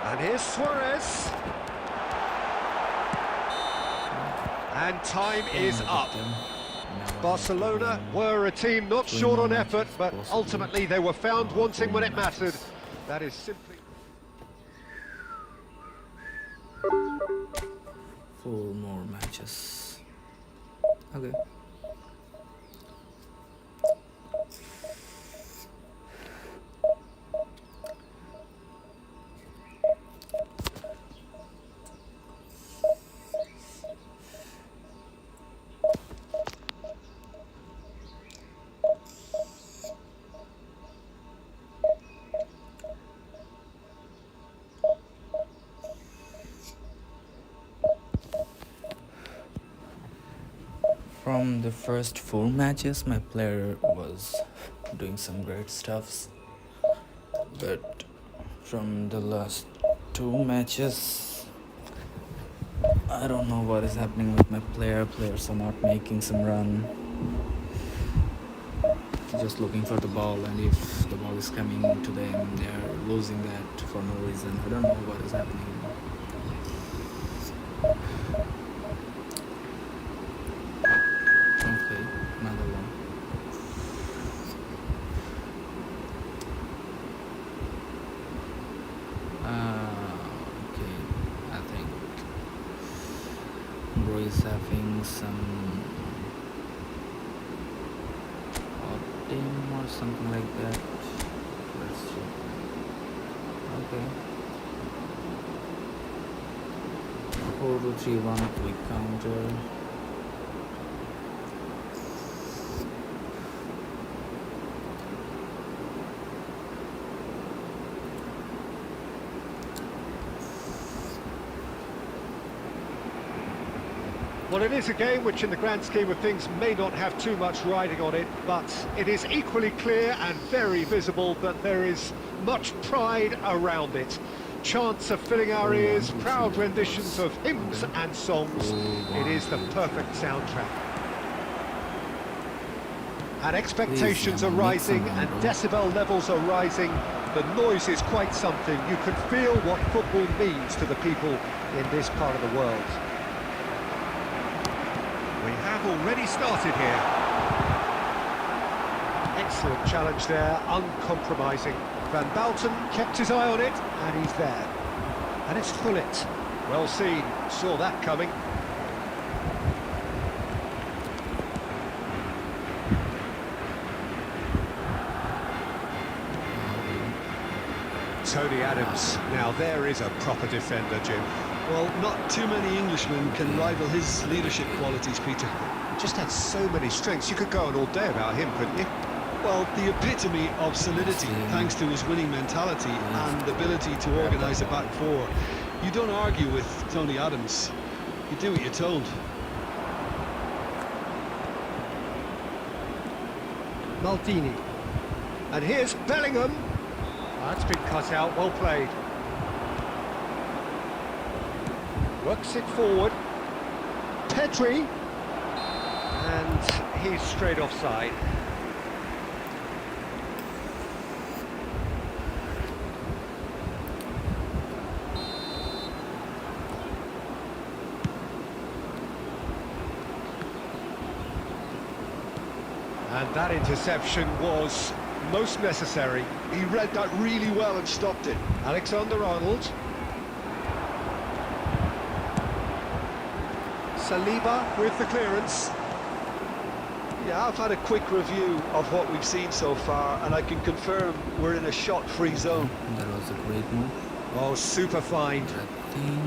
And here's Suarez. And time is up. Barcelona were a team not short on effort, but ultimately they were found wanting when it mattered. That is simply... 4 more matches. Okay. From the first 4 matches, my player was doing some great stuffs, but from the last 2 matches, I don't know what is happening with my player. Players are not making some run, just looking for the ball, and if the ball is coming to them, they are losing that for no reason. I don't know what is happening. Okay, another one. Okay, I think bro is having some team or something like that. Let's check. Okay. 4-2-3-1 quick counter. Well, it is a game which in the grand scheme of things may not have too much riding on it, but it is equally clear and very visible that there is much pride around it. Chants are filling our ears, proud renditions of hymns and songs. It is the perfect soundtrack. And expectations are rising and decibel levels are rising. The noise is quite something. You can feel what football means to the people in this part of the world. We have already started here. Excellent challenge there, uncompromising. Van Bouten kept his eye on it, and he's there. And it's Gullit. Well seen, saw that coming. Tony Adams. Now there is a proper defender, Jim. Well, not too many Englishmen can rival his leadership qualities, Peter. He just had so many strengths. You could go on all day about him, couldn't you? Well, the epitome of solidity, thanks to his winning mentality and ability to organise a back four. You don't argue with Tony Adams. You do what you're told. Maldini. And here's Bellingham. That's been cut out, well played. Works it forward. Pedri. And he's straight offside. And that interception was most necessary. He read that really well and stopped it. Alexander-Arnold. Saliba with the clearance. Yeah, I've had a quick review of what we've seen so far, and I can confirm we're in a shot-free zone. That was a great move. Oh, super find. I think.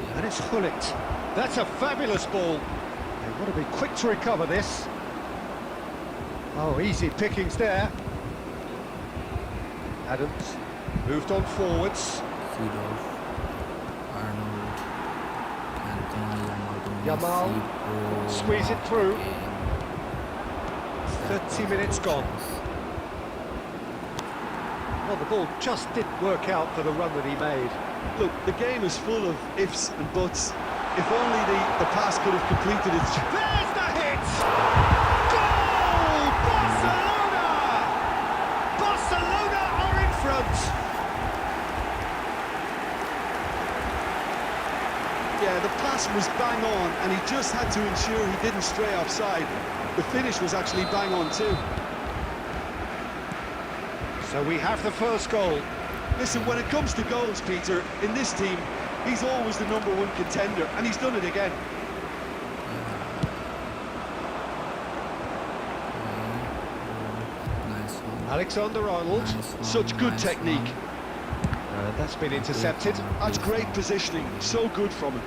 Yeah. And it's Gullit. That's a fabulous ball. They've got to be quick to recover this. Oh, easy pickings there. Adams moved on forwards. Seedorf, Arnold, Anthony, Yamal, squeeze it through. 30 minutes gone. Well, the ball just didn't work out for the run that he made. Look, the game is full of ifs and buts. If only the pass could have completed its... There's the hit! Goal! Barcelona! Barcelona are in front! Yeah, the pass was bang on, and he just had to ensure he didn't stray offside. The finish was actually bang on too. So we have the first goal. Listen, when it comes to goals, Peter, in this team, he's always the #1 contender, and he's done it again. Nice one. Alexander-Arnold. Nice one, Such good nice technique. one. That's been intercepted. That's great positioning. So good from him.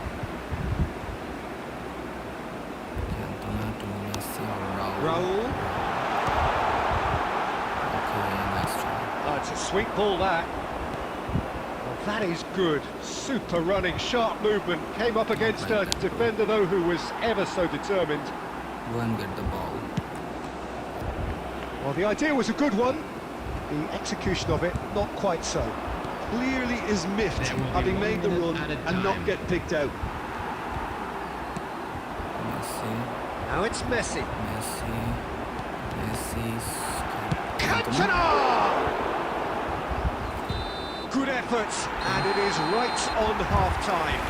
Cantona to Messi or Raul. Raul. Okay, nice try. Oh, it's a sweet ball, that. Well, that is good. Super running, sharp movement. Came up against a defender, though, who was ever so determined. Go and get the ball. Well, the idea was a good one. The execution of it, not quite so. Clearly is miffed, having made the run and not get picked out. Messi, Now it's Messi. Messi's Cantona! Good effort, and it is right on half-time.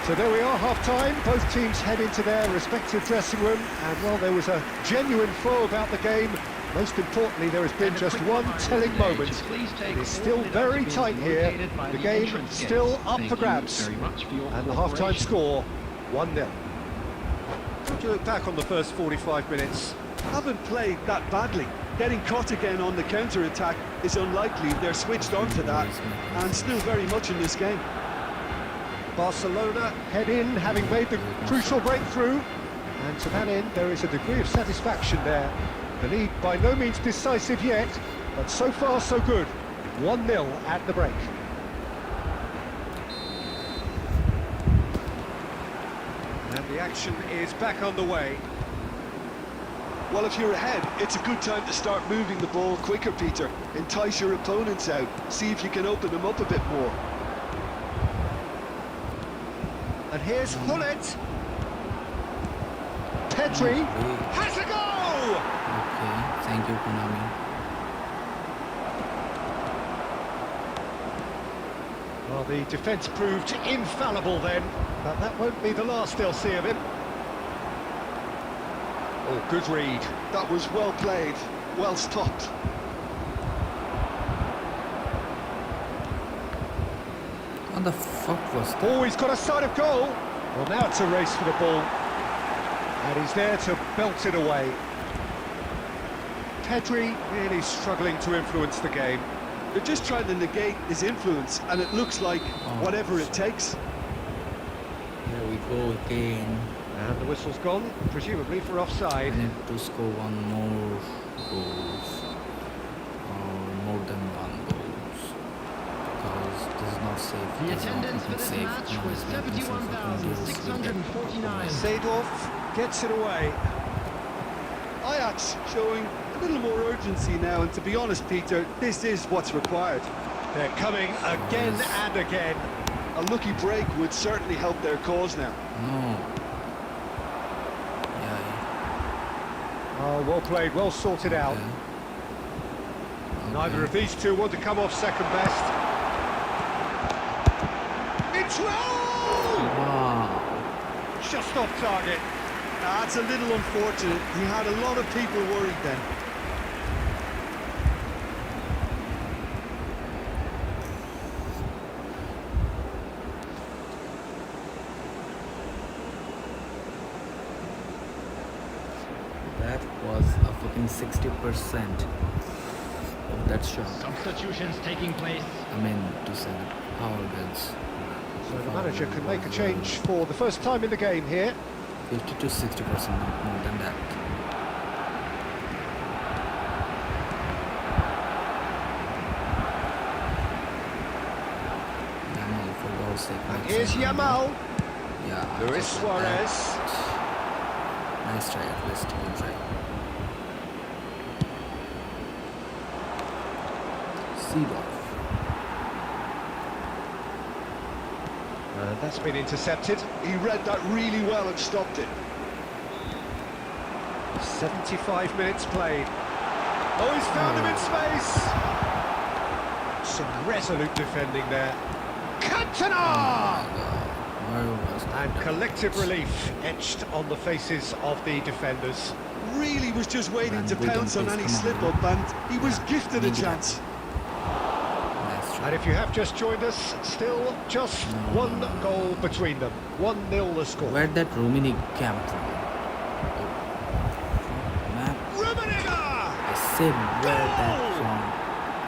So there we are, half-time. Both teams head into their respective dressing room, and well, there was a genuine flow about the game. Most importantly, there has been just one telling moment. It is still very tight here. The game still up for grabs. And the half-time score, 1-0. How do you look back on the first 45 minutes? Haven't played that badly. Getting caught again on the counter-attack is unlikely. They're switched on to that, and still very much in this game. Barcelona head in, having made the crucial breakthrough. And to that end, there is a degree of satisfaction there. The lead by no means decisive yet, but so far so good. 1-0 at the break. And the action is back underway. Well, if you're ahead, it's a good time to start moving the ball quicker, Peter. Entice your opponents out. See if you can open them up a bit more. And here's Hullet. Pedri has a goal! Okay, thank you, Konami. Well, the defence proved infallible then, but that won't be the last they'll see of him. Oh, good read. That was well played, well stopped. What the fuck was that? Oh, he's got a sight of goal. Well, now it's a race for the ball. And he's there to belt it away. Pedri really struggling to influence the game. They're just trying to negate his influence, and it looks like whatever it takes. Here we go again. And the whistle's gone, presumably for offside. I need to score one more goals, or more than one goals, because this is not safe. The It's not attendance for fucking this safe. match Now was it's making some fucking deals with that. 71,649. Seedorf gets it away. Ajax showing a little more urgency now, and to be honest, Peter, this is what's required. They're coming again and again. A lucky break would certainly help their cause now. No. Oh, well played, well sorted out. Okay. Neither of these two want to come off second best. It's goal! Wow. Just off target. That's a little unfortunate. He had a lot of people worried then. That was a fucking 60% of that shot. Substitutions taking place. I mean, to say the power guns. So the manager can make a change for the first time in the game here. 50 to 60%, not more than that. Yamal, for God's sake. And make here's some- Yamal. Yeah. Luis just like that. Suarez. Nice try, at least. Good try. Seedorf. That's been intercepted. He read that really well and stopped it. 75 minutes played. Oh, he's found him in space. Some resolute defending there. Cantona! Where was that? And collective relief etched on the faces of the defenders. Really was just waiting Man, to we don't pounce on face any come on, slip-up, and he was gifted a Need that. chance. Nice try. And if you have just joined us, still just one goal between them. 1-0 the score. Where'd that Rumini came from? Man, Rummenigge! I said where that Goal! from?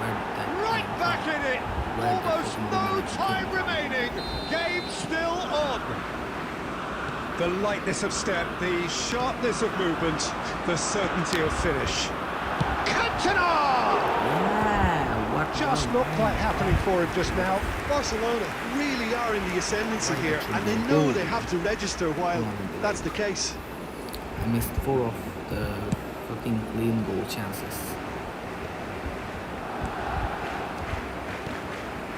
Where that Right came back from? in it. Where that Almost fucking no Rummenigge time came from? remaining. Game still on. The lightness of step, the sharpness of movement, the certainty of finish. Cantona! Yeah, what Just one? not quite happening for him just now. Barcelona really are in the ascendancy here, and they know they have to register while that's the case. I missed 4 of the fucking clean goal chances.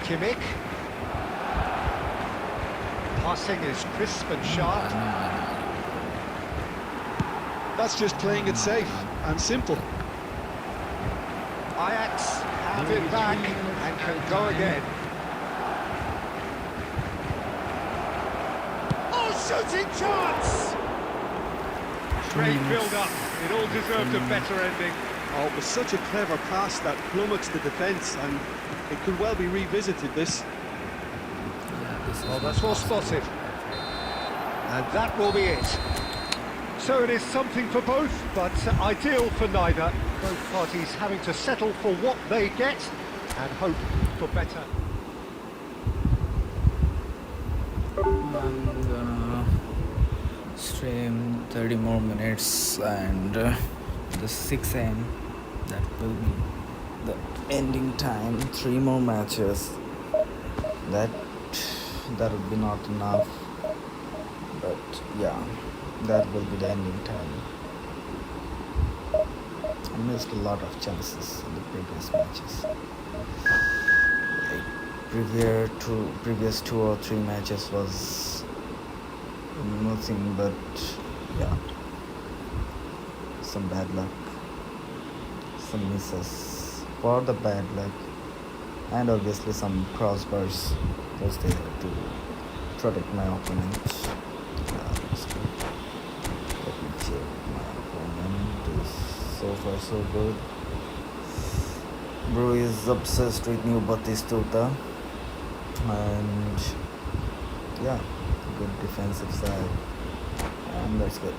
Kimmich. Passing is crisp and I sharp. know. That's just playing it safe and simple. Ajax have it back and can go again. Oh, shooting chance! Great build-up. It all deserved a better ending. Oh, it was such a clever pass that plummets the defence, and it could well be revisited, this. Yeah, this is Well, not that's well possible. spotted. And that will be it. So it is something for both, but ideal for neither. Both parties having to settle for what they get and hope for better. I'm gonna stream 30 more minutes, and the 6 a.m. that will be the ending time. 3 more matches. That would be not enough, but yeah, that will be the ending time. I missed a lot of chances in the previous matches. Like previous 2 or 3 matches was nothing but, yeah, some bad luck, some misses for the bad luck, and obviously some crossbars was there to protect my opponent. So let me check my opponent. Is so far so good. Bro is obsessed with new Batistuta, and yeah, good defensive side, and that's good.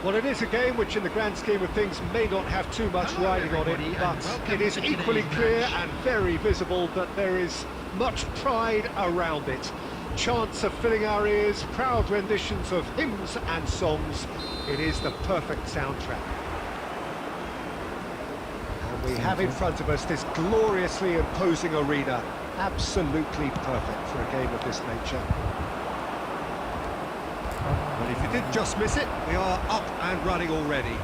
Well, it is a game which in the grand scheme of things may not have too much riding on it, but it is equally clear and very visible that there is much pride around it. Chants are filling our ears, proud renditions of hymns and songs. It is the perfect soundtrack. And we have in front of us this gloriously imposing arena. Absolutely perfect for a game of this nature. But if you did just miss it, we are up and running already.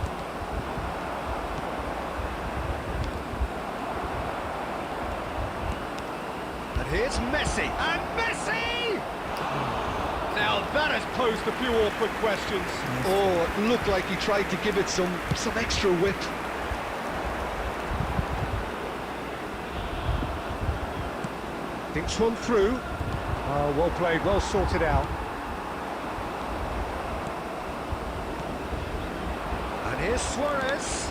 And here's Messi, and Messi! Now that has posed a few awkward questions. Oh, it looked like he tried to give it some extra whip. Thinks one through. Oh, well played, well sorted out. And here's Suarez.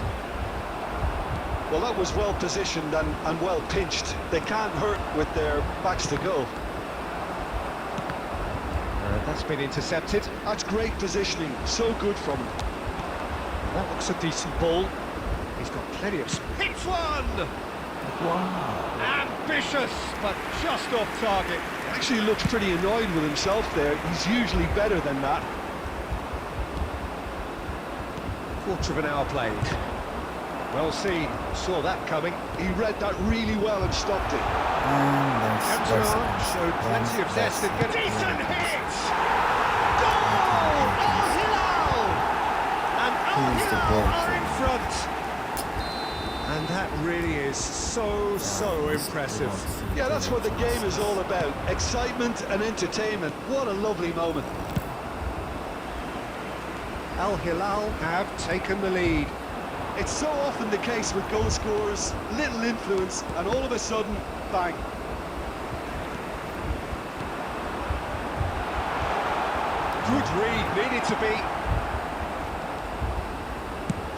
Well, that was well positioned and well pinched. They can't hurt with their backs to goal. That's been intercepted. That's great positioning, so good from him. That looks a decent ball. He's got plenty of... Hits one! Wow. Ambitious, but just off target. He actually looks pretty annoyed with himself there. He's usually better than that. Quarter of an hour played. Well seen, saw that coming. He read that really well and stopped it. And that's Showed plenty of zest and get decent hit! Goal! Al Hilal! And Al Hilal are in front. And that really is so impressive. Yeah, that's what the game is all about. Excitement and entertainment. What a lovely moment. Al Hilal have taken the lead. It's so often the case with goal scorers, little influence, and all of a sudden, bang. Good read, needed to be.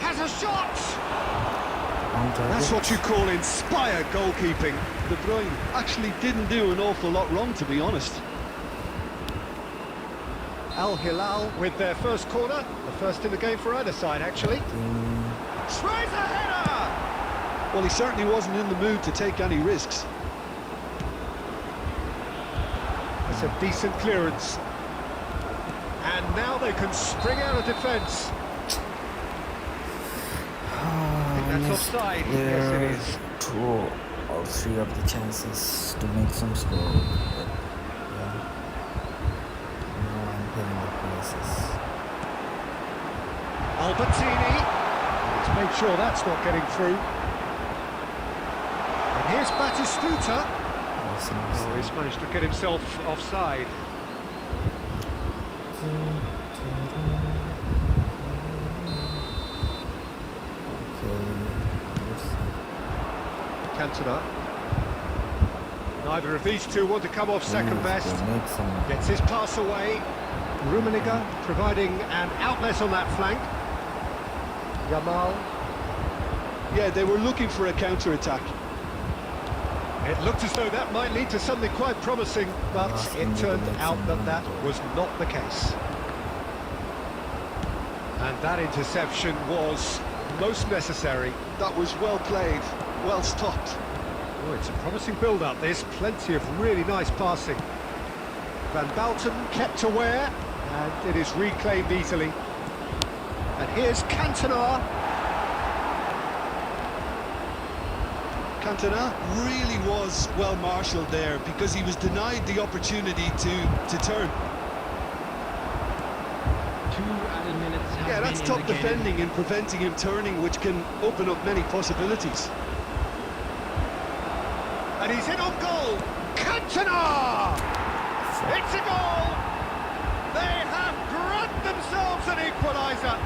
Has a shot! That's what you call inspired goalkeeping. De Bruyne actually didn't do an awful lot wrong, to be honest. Al Hilal with their first corner, the first in the game for either side, actually. Tries a header! Well, he certainly wasn't in the mood to take any risks. It's a decent clearance. And now they can spring out of defence. That's offside. Yes, it is. 2 or 3 of the chances to make some score, but yeah, no, I'm paying the prices. Albertini. He's made sure that's not getting through. And here's Batistuta. Oh, he's managed to get himself offside. Cantona. Neither of these two want to come off second best. Gets his pass away. Rummenigge providing an outlet on that flank. Yamal. Yeah, they were looking for a counter-attack. It looked as though that might lead to something quite promising, but it turned out that that was not the case. And that interception was most necessary. That was well played, well stopped. Oh, it's a promising build-up, this. Plenty of really nice passing. Van Balten kept aware, and it is reclaimed easily. And here's Cantona. Cantona really was well marshalled there because he was denied the opportunity to turn. 2 added minutes have Yeah, that's been top indicated. defending and preventing him turning, which can open up many possibilities. And he's in on goal. Cantona! It's a goal! They have grabbed themselves an equaliser.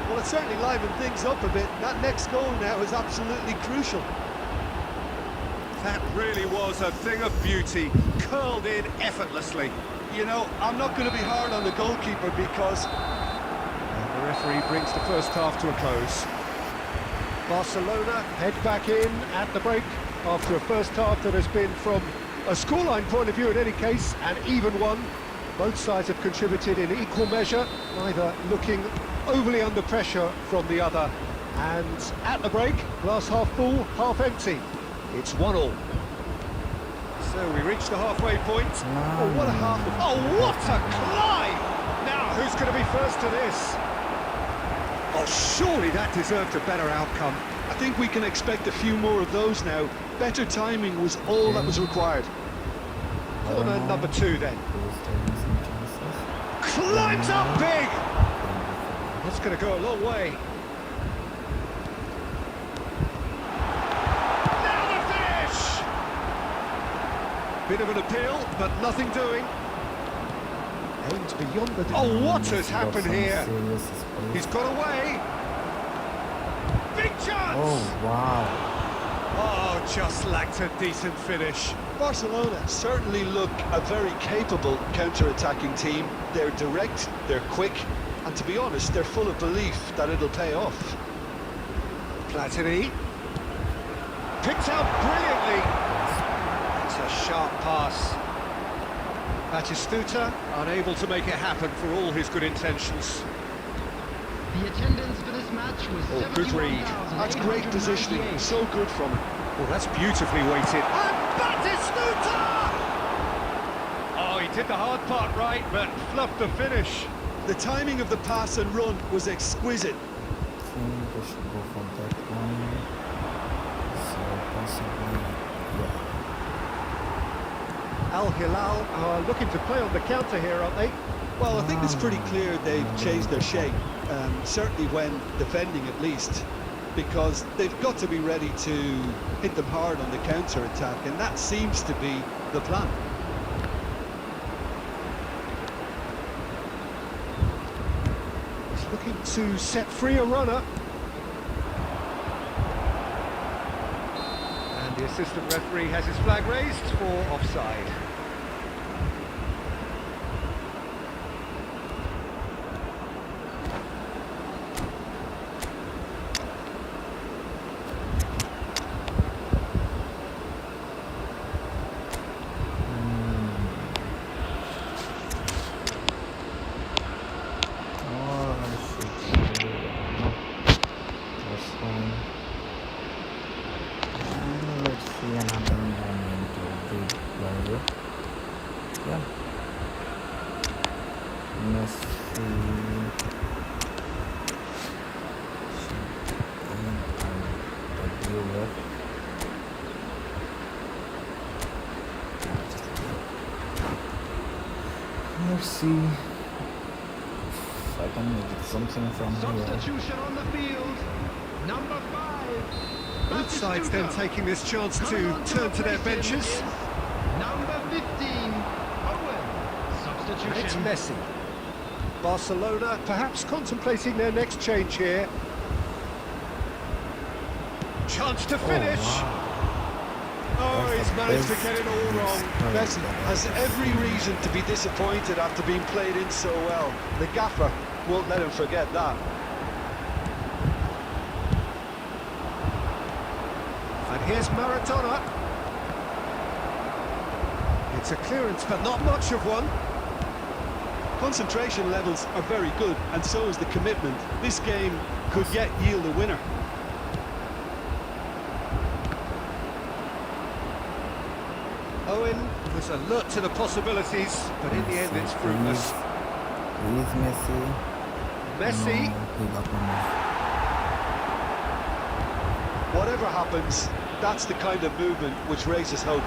Well, it certainly livened things up a bit. That next goal now is absolutely crucial. That really was a thing of beauty, curled in effortlessly. You know, I'm not going to be hard on the goalkeeper because And the referee brings the first half to a close. Barcelona head back in at the break after a first half that has been, from a scoreline point of view in any case, an even one. Both sides have contributed in equal measure, neither looking overly under pressure from the other. And at the break, glass half full, half empty. It's 1-1. So we reach the halfway point. Oh, what a half! Oh, what a climb! Now, who's going to be first to this? Oh, surely that deserved a better outcome. I think we can expect a few more of those now. Better timing was all that was required. Corner number 2 then. Climbs up big! That's going to go a long way. Now the finish! Bit of an appeal, but nothing doing. Aimed beyond the... Oh, what has happened here? He's got away. Big chance! Oh, wow. Oh, just lacked a decent finish. Barcelona certainly look a very capable counter-attacking team. They're direct, they're quick, and to be honest, they're full of belief that it'll pay off. Platini. Picked out brilliantly. It's a sharp pass. Batistuta unable to make it happen for all his good intentions. The attendance for this match was Oh, good read. That's great positioning, so good from him. Oh, that's beautifully weighted. And Batistuta! Oh, he did the hard part right, but fluffed the finish. The timing of the pass and run was exquisite. I think we should go for that one. So possibly, yeah. Al Hilal are looking to play on the counter here, aren't they? Well, I think it's pretty clear they've changed their shape, certainly when defending at least, because they've got to be ready to hit them hard on the counter-attack, and that seems to be the plan. He's looking to set free a runner. And the assistant referee has his flag raised for offside. Let's see if I can make something from here. Substitution on the field. Number 5. Both sides then taking this chance to turn to their benches. Number 15. Owen. And it's Substitution. Messi. Barcelona perhaps contemplating their next change here. Chance to finish. Oh, he's managed to get it all wrong. Messi has every reason to be disappointed after being played in so well. The gaffer won't let him forget that. And here's Maradona. It's a clearance, but not much of one. Concentration levels are very good, and so is the commitment. This game could yet yield a winner. Owen was alert to the possibilities, but in the end it's fruitless. Please, Messi. Messi, No, he got my move. Whatever happens, that's the kind of movement which raises hope.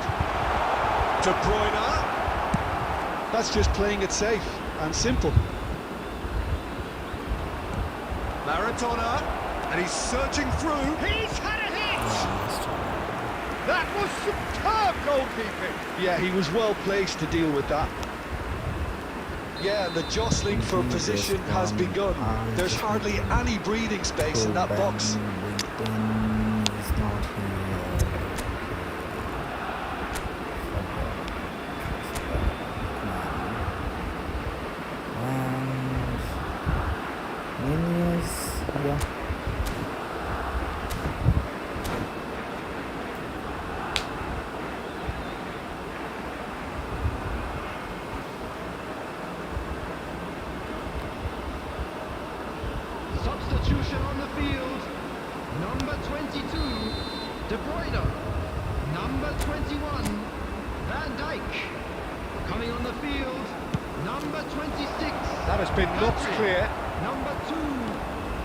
De Bruyne. That's just playing it safe and simple. Maradona, and he's surging through. He's had a hit! That was superb goalkeeping. Yeah, he was well placed to deal with that. Yeah, the jostling for position has begun. There's hardly any breathing space in that box. Is not here. And Nunez, yeah. Substitution on the field. Number 22, De Bruyne. Number 21, Van Dijk. Coming on the field, number 26. That has been knocked Patrick. clear. Number 2,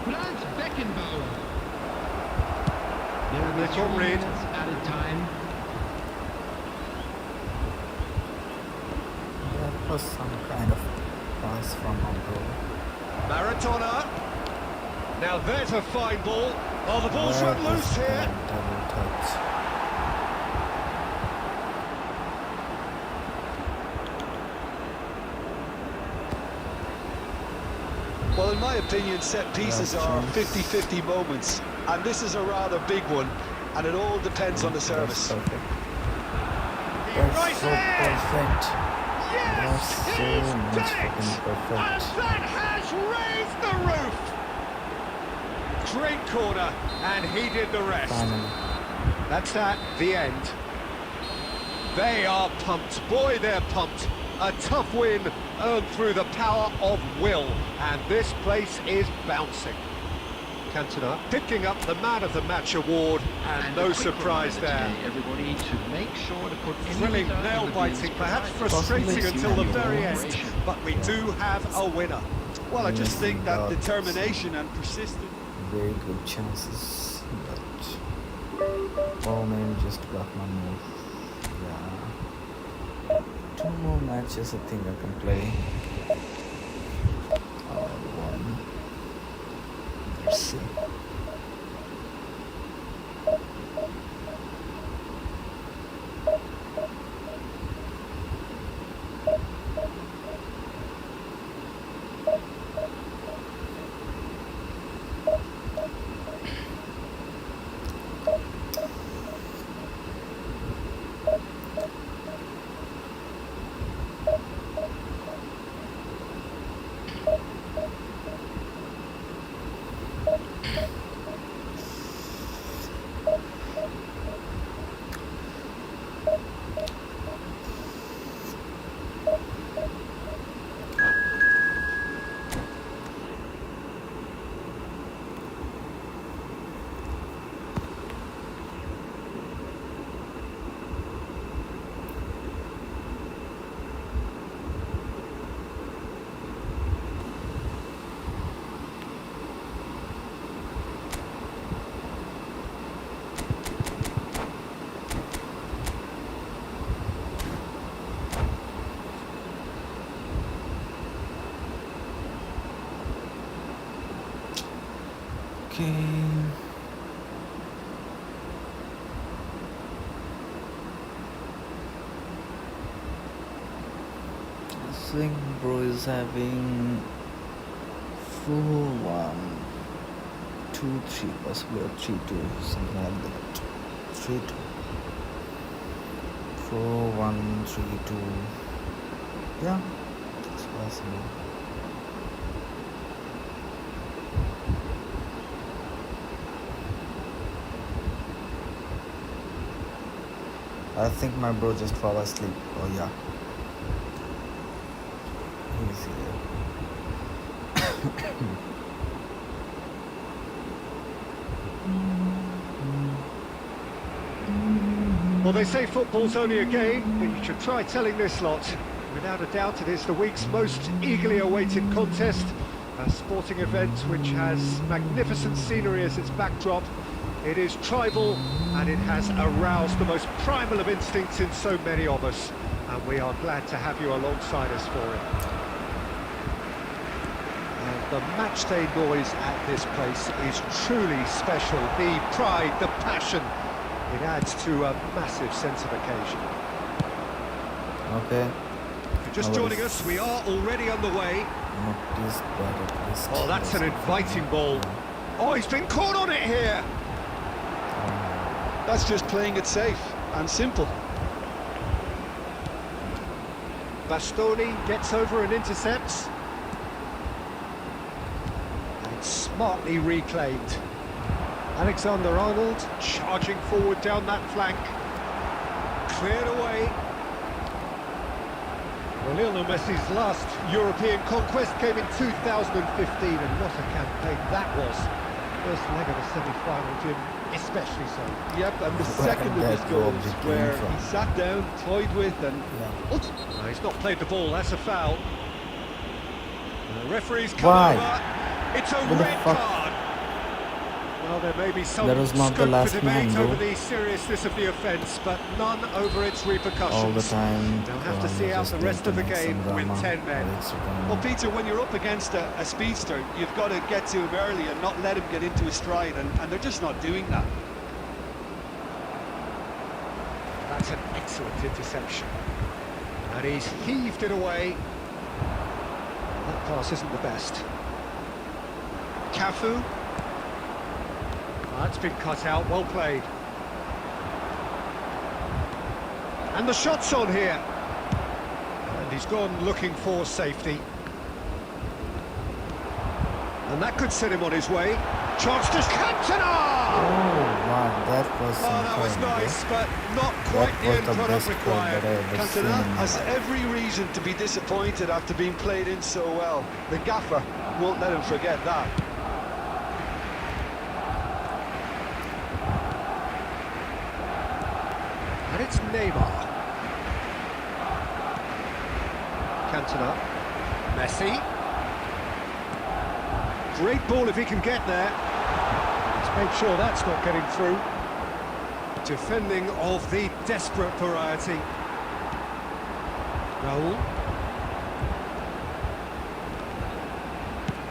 Franz Beckenbauer. There will be They're 3 gone red. minutes added time. That was some kind of pass from Andro. Maradona. Now there's a fine ball. Oh, the ball's run loose here. Double touch. Well, in my opinion, set pieces are 50-50 moments, and this is a rather big one, and it all depends on the service. Perfect. Right That's so there. perfect. Yes, That's so he's much done it. fucking perfect. And that has raised the roof. Great corner, and he did the rest. Finally. That's that, the end. They are pumped. Boy, they're pumped. A tough win earned through the power of will. And this place is bouncing. Cantona picking up the Man of the Match award, and no a quick surprise reminder there. today, everybody, to make sure to put any Thrilling, reserve nail-biting, ingredients perhaps provided. frustrating until the very end. Possibly. But we do have a winner. Well, I just think that But determination and persistence... very good chances, but Bowman just got my move. Yeah. 2 more matches I think I can play. Or 1. Let's see. Okay. I think bro is having 4-1, 2-3, possibly or 3-2, something like that. 3-2. 4-1, 3-2. Yeah, it's possible. I think my bro just fell asleep. Oh yeah. He's here. Well, they say football's only a game, but you should try telling this lot. Without a doubt, it is the week's most eagerly awaited contest. A sporting event which has magnificent scenery as its backdrop. It is tribal, and it has aroused the most primal of instincts in so many of us. And we are glad to have you alongside us for it. And the matchday noise at this place is truly special. The pride, the passion. It adds to a massive sense of occasion. Okay. If you're just joining us, we are already underway. Noticed, but at least Oh, that's an inviting ball. Oh, he's been caught on it here. That's just playing it safe and simple. Bastoni gets over and intercepts. And it's smartly reclaimed. Alexander-Arnold charging forward down that flank. Cleared away. Well, Lionel Messi's last European conquest came in 2015, and what a campaign that was. First leg of the semi-final, Jim, especially so. Yep, and the second of his goals where he sat down, toyed with, and No, he's not played the ball, that's a foul. The referee's come Why? over. It's a What the red fuck? card. Well, there may be some That was not the scope last for debate man, over though. the seriousness of the offence, but none over its repercussions. all the time. They'll have to see out the rest of the game with 10 men. well, Peter, when you're up against a speedster, you've got to get to him early and not let him get into his stride, and they're just not doing that. That's an excellent interception. And he's heaved it away. That pass isn't the best. Cafu. That's been cut out, well played. And the shot's on here. And he's gone looking for safety. And that could set him on his way. Chance to Cantona! Oh wow, that was Oh, that was incredible. nice, but not quite the That end was the product best goal required. that I ever seen Cantona in my has life. every reason to be disappointed after being played in so well. The gaffer won't let him forget that. And it's Neymar. Cantona. Messi. Great ball if he can get there. Let's make sure that's not getting through. Defending of the desperate variety. Raul.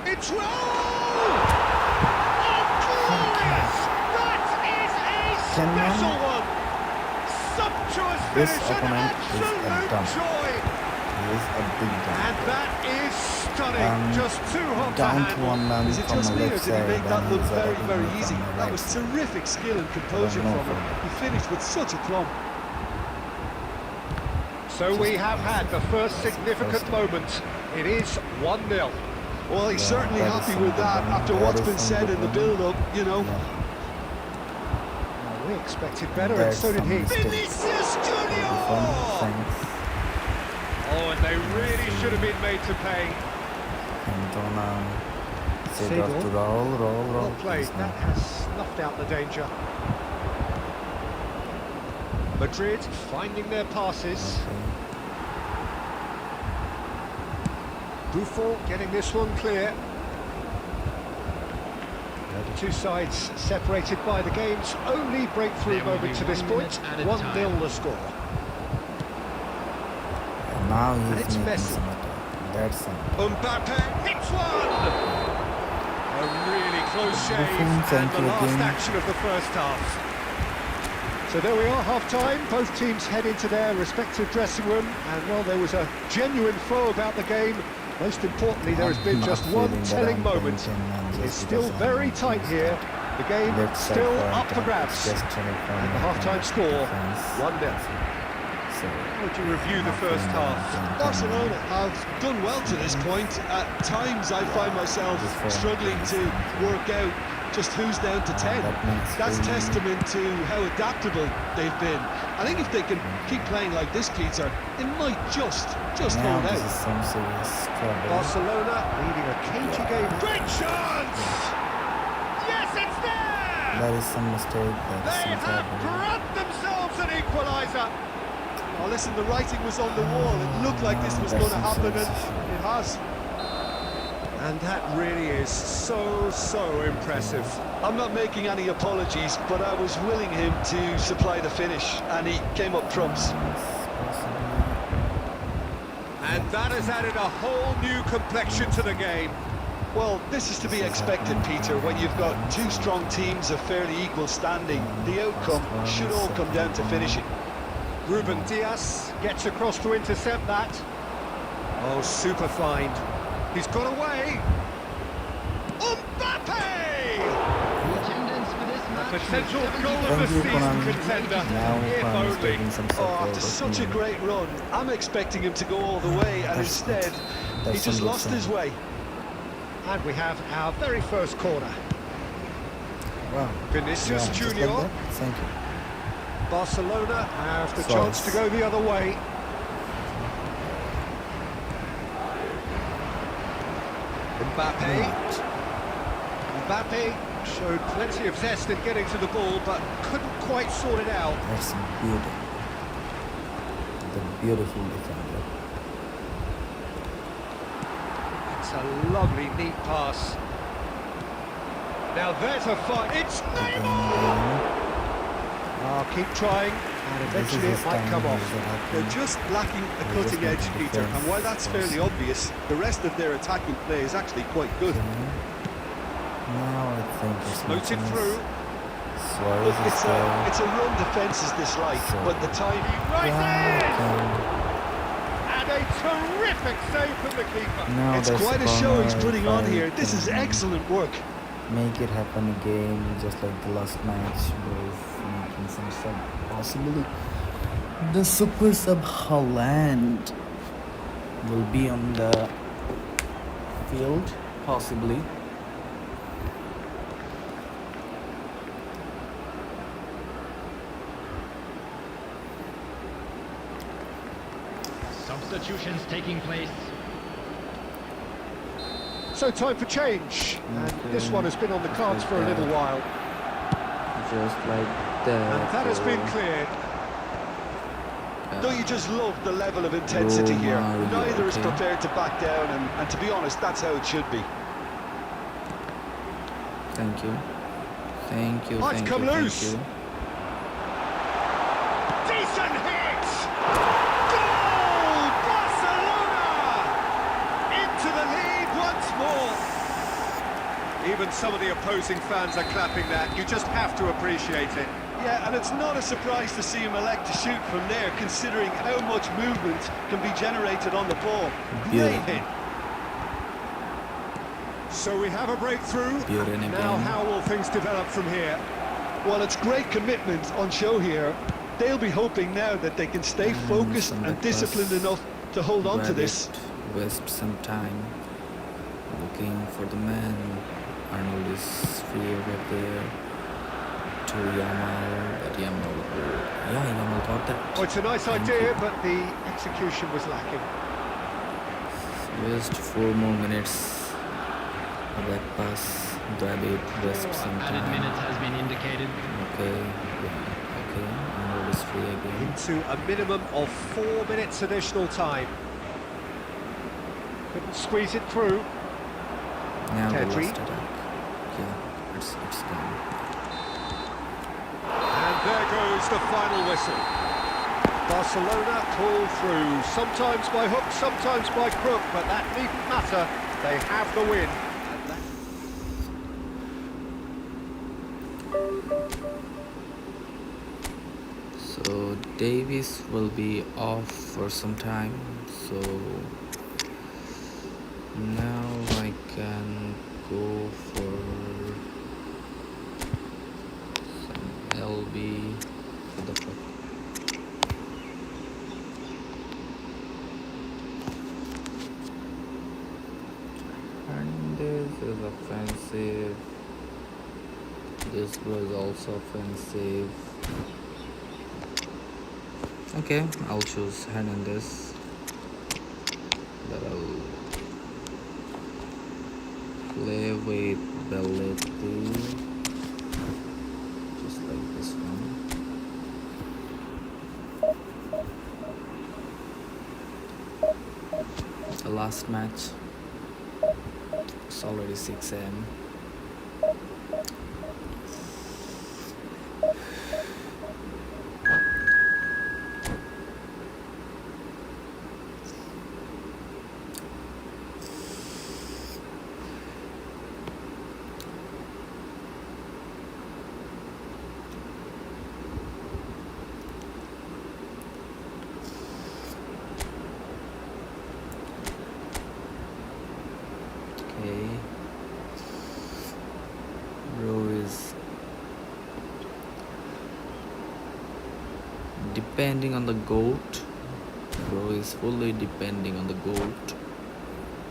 It's Raul! Oh, glorious! That is a special one! Sumptuous This finish and opponent is a absolute dump. joy! He is a big And dump. that is stunning, just too hot to Down to handle. one man Is it from just my me, or left did he side, make that and look he's very, attacking very me easy? from my That right was side. terrific skill and composure know from him. from He finished with such a plumb. So we have had the first significant moment. It is 1-0. Well, he's Yeah, certainly that is happy some with that good after one. what's That been is some said in good the one. build-up, you know. Well, we expected better, and That's so did some he. mistake. Vinicius Junior! Thanks. Oh, and they really should have been made to pay. Cantona. Set off Seagull. to Raul. Well played, Please, that no. has snuffed out the danger. Madrid finding their passes. Okay. Buffon getting this one clear. The two sides separated by the game's only breakthrough There will moment be to this 1 point. minute at a 1-0 time. the score. And now And he's it's making Messi. some attack. That's some. Mbappe hits one! A really close shave, Buffon, and thank the you last again. action of the first half. So there we are, half-time. Both teams head into their respective dressing room, and well, there was a genuine flow about the game. Most importantly, there has been I'm just not one feeling that telling I'm moment. playing 10 man It's just still because very I'm tight against here. The game left side still for up for attack. grabs. It's just turning from And the half-time score, defense. 1-0. So, How would you review the first half? Barcelona have done well to this point. At times I find myself struggling to work out just who's down to 10. that makes That's really- testament to how adaptable they've been. I think if they can keep playing like this, Peter, it might just Now hold this is out. some serious trouble. Barcelona leading a cagey game. Great chance! Yes, it's there! That is some mistake. That is They some have trouble. grabbed themselves an equaliser. Oh, listen, the writing was on the wall. It looked like this was going to happen, and it has. And that really is so impressive. I'm not making any apologies, but I was willing him to supply the finish, and he came up trumps. And that has added a whole new complexion to the game. Well, this is to be expected, Peter, when you've got two strong teams of fairly equal standing. The outcome should all come down to finishing. Ruben Dias gets across to intercept that. Oh, super find. He's got away. Mbappe! Attendance for this match. Potential was goal of the Thank you, season Konami. contender. Now If Konami is only. taking some Oh, support. after such a great run, I'm expecting him to go all the way, and That's instead, good. he That's just some good lost his sign. way. And we have our very first corner. Wow. Vinicius Yeah, just Junior. like that. Thank you. Barcelona have the Suarez. chance to go the other way. Mbappe. Mbappe showed plenty of zest in getting to the ball, but couldn't quite sort it out. That's beauty. The beautiful defender. It's a lovely, neat pass. Now there's a fight. It's Neymar! Oh, keep trying, and eventually it might come off. They're just lacking a cutting edge, Peter, and while that's fairly obvious, the rest of their attacking play is actually quite good. Now I think it's Floated through. Suarez Look, is there. it's a run defence is dislike, So- but the time... Right in! Wow. And a terrific save from the keeper. Now It's that's quite a corner show he's putting on if I here. This is can excellent work. Make it happen again, just like the last match, with making some sub. Possibly, the super sub Holland will be on the field, possibly. Substitutions taking place. So time for change, and this one has been on the cards for a little while. Just like that. And that has been cleared. Don't you just love the level of intensity here? Romario, Neither is okay. prepared to back down, and to be honest, that's how it should be. Thank you. Thank you. Oh, it's Thank come you. loose. Thank you. Decent hit! Goal! Barcelona! Into the lead once more. Even some of the opposing fans are clapping that. You just have to appreciate it. Yeah, and it's not a surprise to see him elect to shoot from there, considering how much movement can be generated on the ball. Great Beautiful. hit. So we have a breakthrough. Beauty in a Now game. how will things develop from here? Well, it's great commitment on show here. They'll be hoping now that they can stay focused some and back disciplined pass. enough to hold on to Grab this. it, waste some time looking for the man. Arnold is free over there to Yamal, but Yamal got that. Oh, it's a nice Thank idea, you. but the execution was lacking. Just 4 more minutes. A back pass, grab it, waste some Added time. minutes has been indicated. Okay, yeah, okay. Arnold is free again. Into a minimum of 4 minutes additional time. Couldn't squeeze it through. Now the Pedri. last attack. Yeah, it's gone. And there goes the final whistle. Barcelona pull through, sometimes by hook, sometimes by crook, but that needn't matter. They have the win. So Davis will be off for some time, so now I can go for some LB for the fuck. And this is offensive. This was also offensive. Okay, I'll choose Hernandez. That I'll play with Belletti, just like this one. The last match. It's already 6 a.m. Okay. Bro is depending on the GOAT. Bro is fully depending on the GOAT.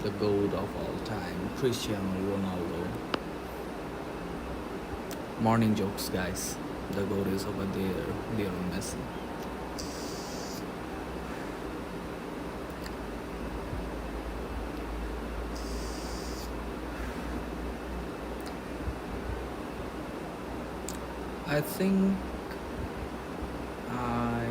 The GOAT of all time, Cristiano Ronaldo. Morning jokes, guys. The GOAT is over there, Lionel Messi. I think I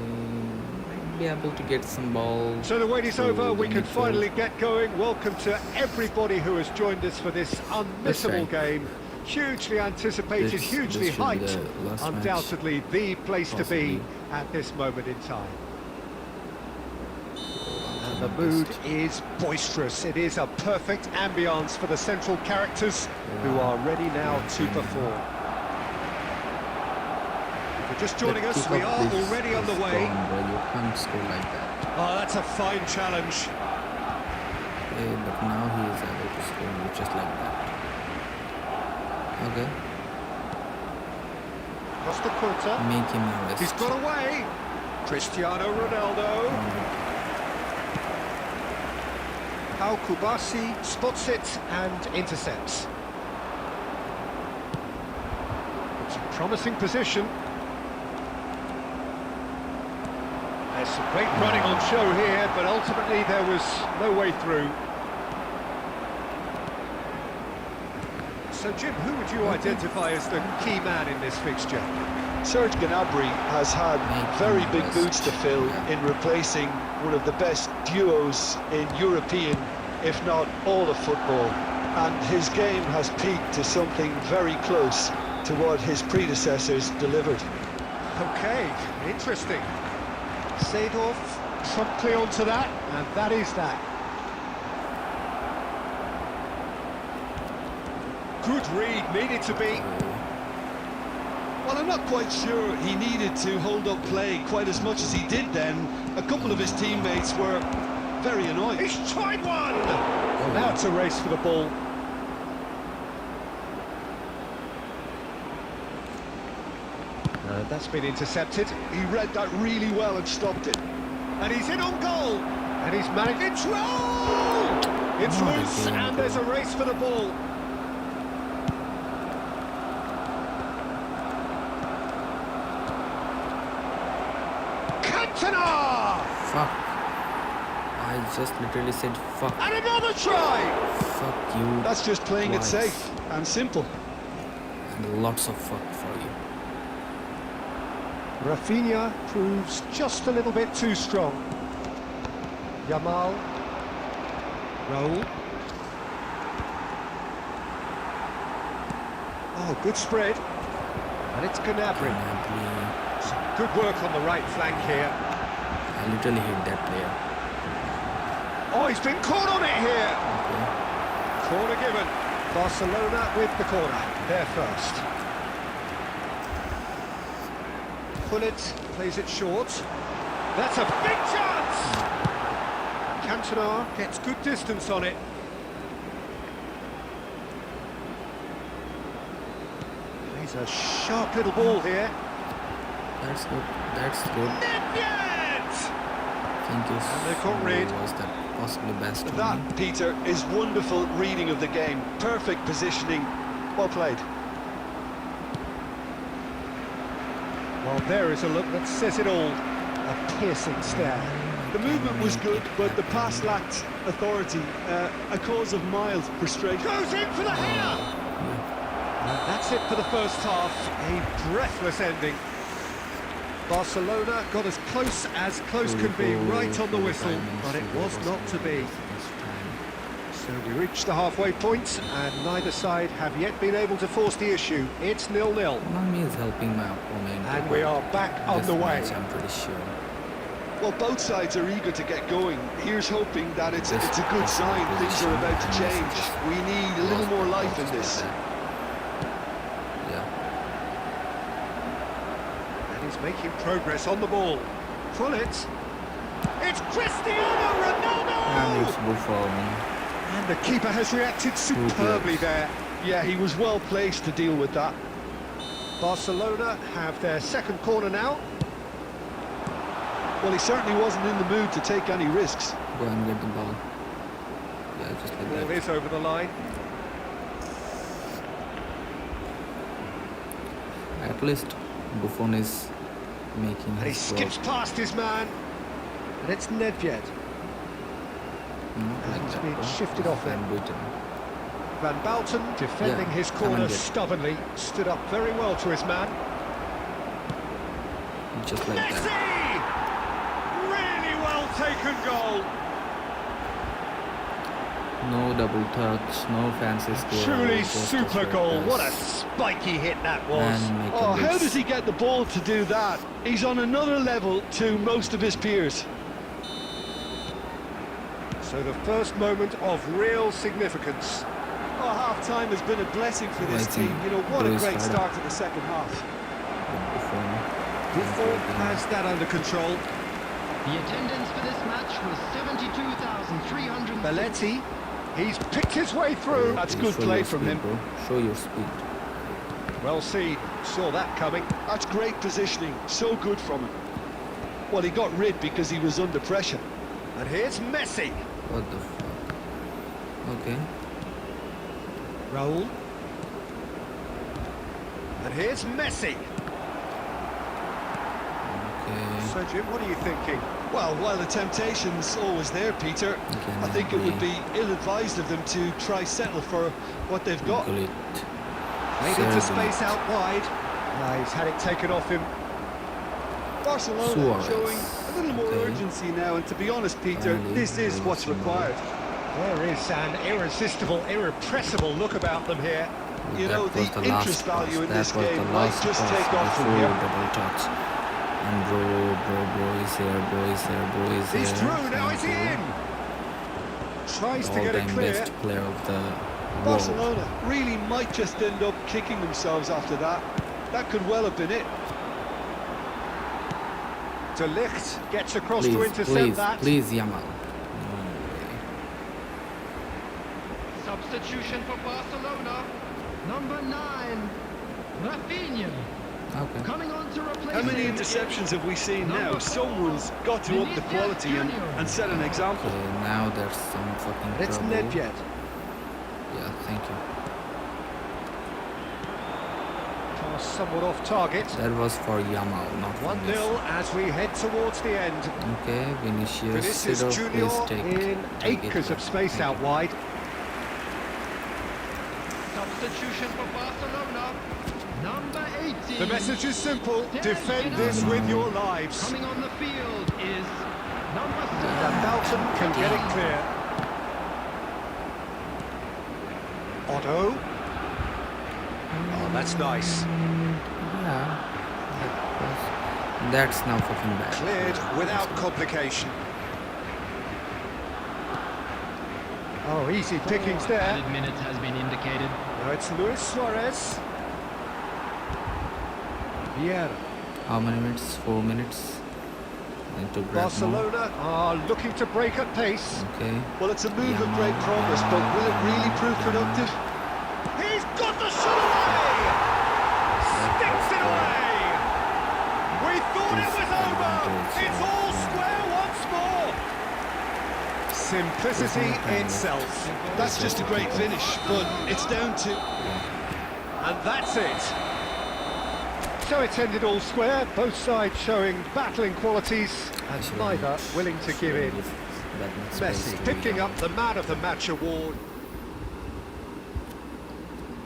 might be able to get some balls. So the wait is over, we can midfield. finally get going. Welcome to everybody who has joined us for this unmissable game. Hugely anticipated, This hugely should be hyped, the last match, undoubtedly the place to be possibly. at this moment in time. And the mood is boisterous. It is a perfect ambience for the central characters who are ready now to perform. If you're just joining us, we are already on the way. You can't score like that. Oh, that's a fine challenge. Okay, but now he is able to score just like that. Okay, Costa Curta. make him a rest. He's got away. Cristiano Ronaldo. Pau Kubasi spots it and intercepts. It's a promising position. There's some great running on show here, but ultimately there was no way through. So, Jim, who would you identify as the key man in this fixture? Serge Gnabry has had very big boots to fill in replacing one of the best duos in European, if not all of football. And his game has peaked to something very close to what his predecessors delivered. Okay, interesting. Seedorf promptly onto that, and that is that. Good read, needed to be. Well, I'm not quite sure he needed to hold up play quite as much as he did then. A couple of his teammates were very annoyed. He's tried one! Well, now it's a race for the ball. That's been intercepted. He read that really well and stopped it. And he's in on goal. And he's managed. It's roll! It's Not loose, again, and there's a race for the ball. Cantona! Fuck. I just literally said fuck. And another try! Fuck you. That's just playing it twice. safe and simple. And lots of fuck for you. Rafinha proves just a little bit too strong. Yamal. Raul. Oh, good spread. And it's Gnabry. Gnabry. Some good work on the right flank here. I literally hit that player. Oh, he's been caught on it here. Okay. Corner given. Barcelona with the corner. They're first. Pullet plays it short. That's a big chance! Cantona gets good distance on it. Plays a sharp little ball here. That's good. That's good. Nedved! Thank you. And they can't read. Was that possibly best for me? That, Peter, is wonderful reading of the game. Perfect positioning. Well played. Well, there is a look that says it all. A piercing stare. The movement was good, but the pass lacked authority, a cause of mild frustration. Goes in for the header! And that's it for the first half. A breathless ending. Barcelona got as close can be, right on the whistle, but it was not to be. So we reached the halfway point, and neither side have yet been able to force the issue. It's 0-0. Konami is helping my opponent. And we are back underway. I'm pretty sure. Well, both sides are eager to get going. Here's hoping that it's a good sign. Things are about to change. We need a little more life in this. Yeah. And he's making progress on the ball. Pull it. It's Cristiano Ronaldo! And it's Buffon. And the keeper has reacted superbly there. Yeah, he was well placed to deal with that. Barcelona have their second corner now. Well, he certainly wasn't in the mood to take any risks. Go and get the ball. Yeah, just like Ball that. is over the line. At least Buffon is making And he his skips work. past his man. And it's Nedved. Not And like he's that, been bro. shifted off Van then. Buiten. Van Bouten defending Yeah, his come and corner get it. stubbornly. Stood up very well to his man. Just like Messi! that. Really well taken goal. No double touch, no fancy score. Truly just a super straight goal. pass. What a spiky hit that was. And make Oh, a how miss. does he get the ball to do that? He's on another level to most of his peers. So the first moment of real significance. Oh, half-time has been a blessing for this Waiting. team. You know, what a Bruce great Ryder. start to the second half. Buffon. Buffon has that under control. The attendance for this match was 72,300. Belletti, he's picked his way through. That's Okay, good show play your from speed, him. Bro. Show your speed. Well seen, saw that coming. That's great positioning. So good from him. Well, he got rid because he was under pressure. And here's Messi. What the fuck? Okay. Raul. And here's Messi. Okay. So Jim, what are you thinking? Well, while the temptation's always there, Peter, Okay, I think it would maybe. be ill-advised of them to try settle for what they've got. Gullit. Made into Serve space out wide. He's had it taken off him. Barcelona Suarez. showing a little more Okay. urgency now, and to be honest, Peter, Finally, this is what's some required. There is an irresistible, irrepressible look about them here. You know, That was the last interest value pass. in That this was the game might last just pass take off from before here. double touch. And bro is here. He's through, now is he Thank in? Tries you. to get it All-time clear. best player of the world. Barcelona really might just end up kicking themselves after that. That could well have been it. De Ligt gets across to Please, intercept that. please, Yamal. Substitution for Barcelona. Number 9, Rafinha. Okay. Coming on to replace How many him. interceptions have we seen now? Someone's got to up the quality and set an example. Okay, now there's some fucking And it's trouble. Nedved. Yeah, thank you. Pass somewhat off target. That was for Yamal, not for 1-0 as we head towards the end. Messi. Okay, Vinicius, Vinicius Sidorf, Junior please take in it. acres of space Thank out you. wide. Substitution for Barcelona. Number 18. The message is simple. Defend this with your lives. Coming on the field is number 7. And Bouten can get it clear. Otto. Oh, that's nice. Yeah. That's now fucking bad. Cleared without complication. Oh, easy pickings there. Added minutes has been indicated. Now it's Luis Suarez. Vieira. How many minutes? 4 minutes. Need to grab more. Barcelona are looking to break at pace. Okay. Well, it's a move of great promise, but will it really prove productive? He's got the shot away! Sticks it away! We thought it was over! It's all square once more! Simplicity itself. That's just a great finish, but it's down to... And that's it. So it's ended all square, both sides showing battling qualities, Actually, neither willing to give in. that much space Messi to picking rebound. up the Man of the Match award.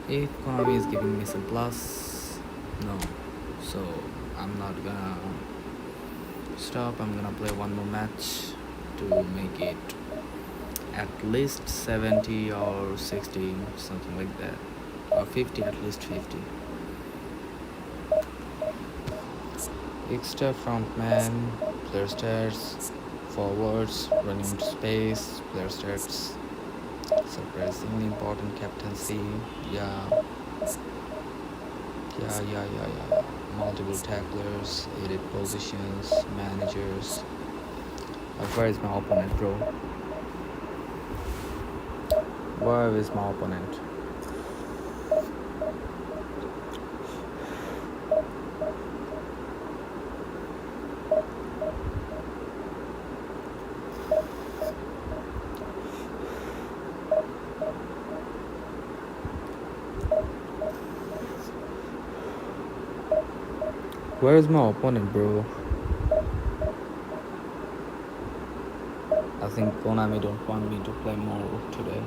If Konami is giving me some plus, no. So I'm not gonna stop. I'm gonna play one more match to make it at least 70 or 60, something like that, or 50, at least 50. Extra frontman, player stats, forwards, running into space, player stats, surprisingly important captaincy, yeah. Multiple tacklers, edit positions, managers. Where is my opponent, bro? Where is my opponent? Where is my opponent, bro? I think Konami don't want me to play more today.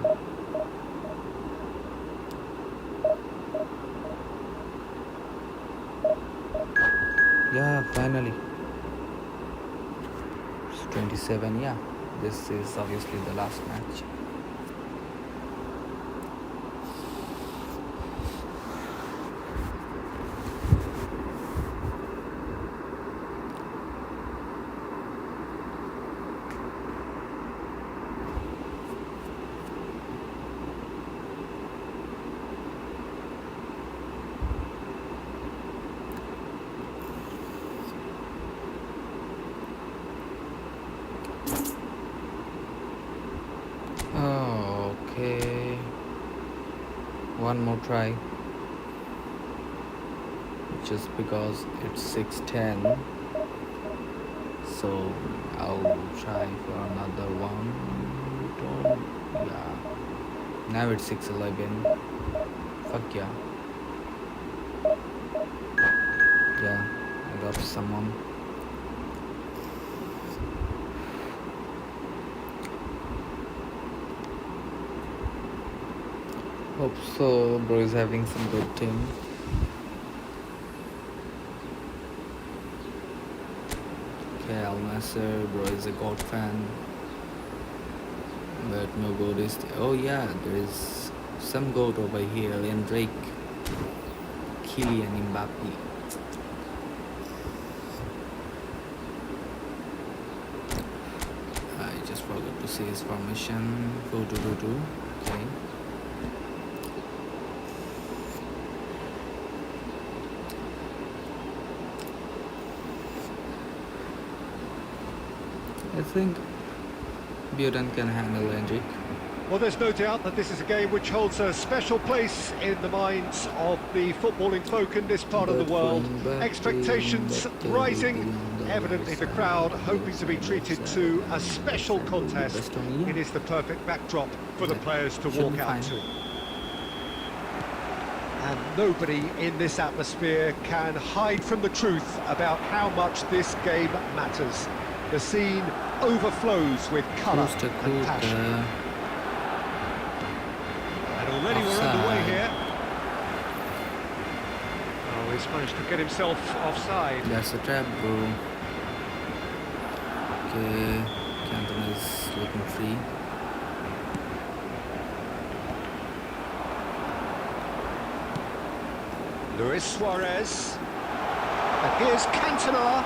Yeah, finally. It's 27, yeah. This is obviously the last match. Okay, one more try, just because it's 6:10, so I'll try for another one. Yeah, now it's 6:11. Fuck yeah. Yeah, I got someone. Hope so. Bro is having some good team. Okay, Al Nasser, bro is a God fan. But no goat is. Oh yeah, there is some goat over here. And Drake, Kylian Mbappe. I just forgot to say his formation. 4-2-2-2. Okay. I think Buren can handle Hendrik. Well, there's no doubt that this is a game which holds a special place in the minds of the footballing folk in this part of the world. Expectations rising, evidently the crowd hoping to be treated to a special contest. It is the perfect backdrop for the players to walk out to. And nobody in this atmosphere can hide from the truth about how much this game matters. The scene overflows with colour and passion. And already we're underway here. Oh, he's managed to get himself offside. That's a trap, bro. Okay, Cantona is looking free. Luis Suarez. And here's Cantona.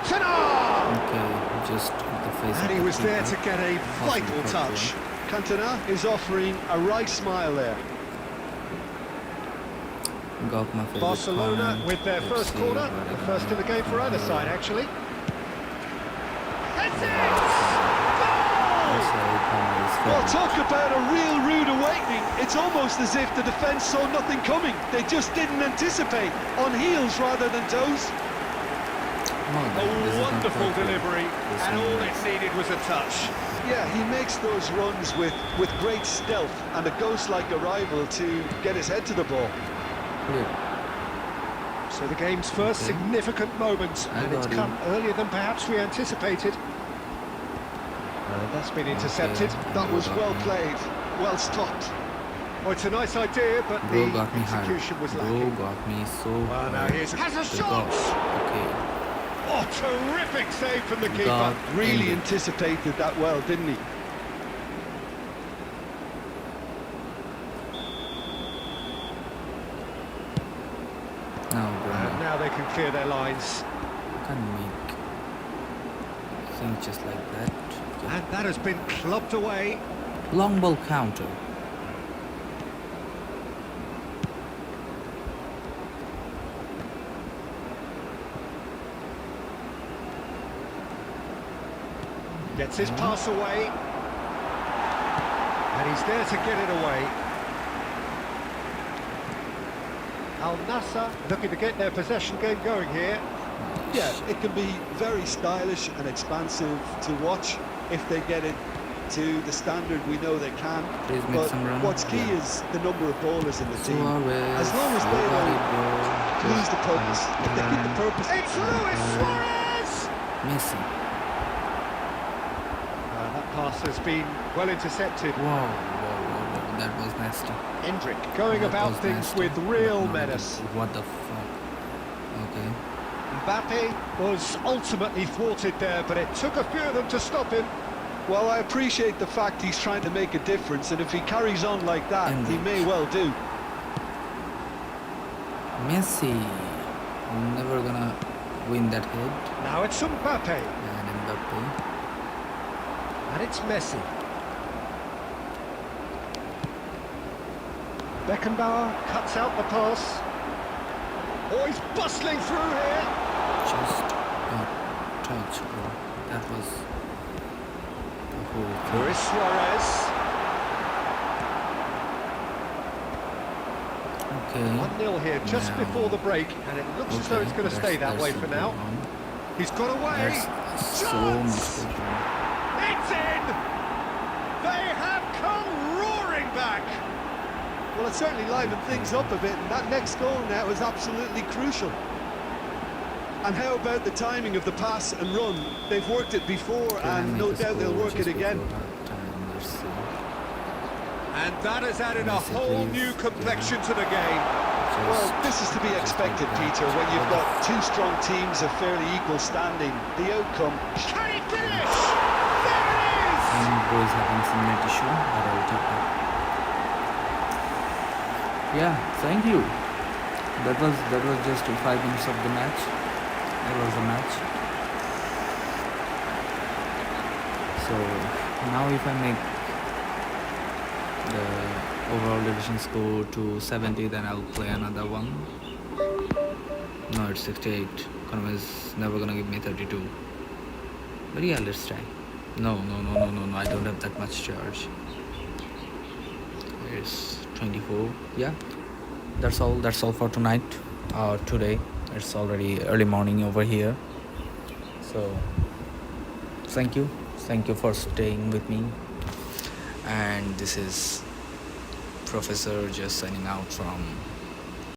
Okay, just the face. And he was there to get a vital touch. Cantona is offering a right smile there. Got my favorite Barcelona fan. with their first corner, the first in the game for either side actually. Well, talk about a real rude awakening. It's almost as if the defence saw nothing coming. They just didn't anticipate, on heels rather than toes. A wonderful delivery, and all it needed was a touch. Yeah, he makes those runs with great stealth and a ghost-like arrival to get his head to the ball. Yeah. So the game's first Okay. significant moment, I and it's got come him. earlier than perhaps we anticipated. That's been intercepted. Okay. That was Got well me. played, well stopped. Oh, it's a nice idea, but Bro the got me hard. execution was Bro lacking. got me so Well, now hard. here's has a The shot! goal. Okay. Oh, terrific save from the keeper. God. Really Ended. anticipated that well, didn't he? Now, bro. And now they can clear their lines. You can make things just like that. Yeah. And that has been clubbed away. Long ball counter. Gets his pass away. And he's there to get it away. Al Nassr looking to get their possession game going here. Yeah, it can be very stylish and expansive to watch if they get it to the standard we know they can. Please make But some run. what's key Yeah. is the number of ballers in the team. Suarez. As long as You they got don't it, bro. lose the purpose, if they keep the purpose. It's Luis Suarez! Messi. That pass has been well intercepted. Wow, that was nasty. Endrick going That about was things nasty. with real But no, menace. What the fuck? Okay. Mbappe was ultimately thwarted there, but it took a few of them to stop him. Well, I appreciate the fact he's trying to make a difference, and if he carries on like that, he Endrick. may well do. Messi. Never gonna win that head. Now it's Mbappe, And Mbappe. and it's Messi. Beckenbauer cuts out the pass. Oh, he's bustling through here. Just a touch, bro. That was the whole thing. Luis Suarez. Okay. 1-0 here just Now. before the break, and it looks as though it's going to stay that way for now. He's got away. There's so Chance! much good run. It's in! They have come roaring back! Well, it certainly livened things up a bit, and that next goal now is absolutely crucial. And how about the timing of the pass and run? They've worked it before, and no doubt they'll work it again. And that has added a Messi, whole please. new complexion to the game. Well, this is to be expected, Peter, when you've got two strong teams of fairly equal standing. The outcome. Can he finish? There it is! Boys having some net issue, but I'll take that. Yeah, thank you. That was just 5 minutes of the match. That was the match. So now if I make the overall division score to 70, then I'll play another one. No, it's 68. Konami is never gonna give me 32. But yeah, let's try. No, I don't have that much charge. It's 24. Yeah, that's all for tonight. Today it's already early morning over here. So thank you for staying with me. And this is Professor just signing out from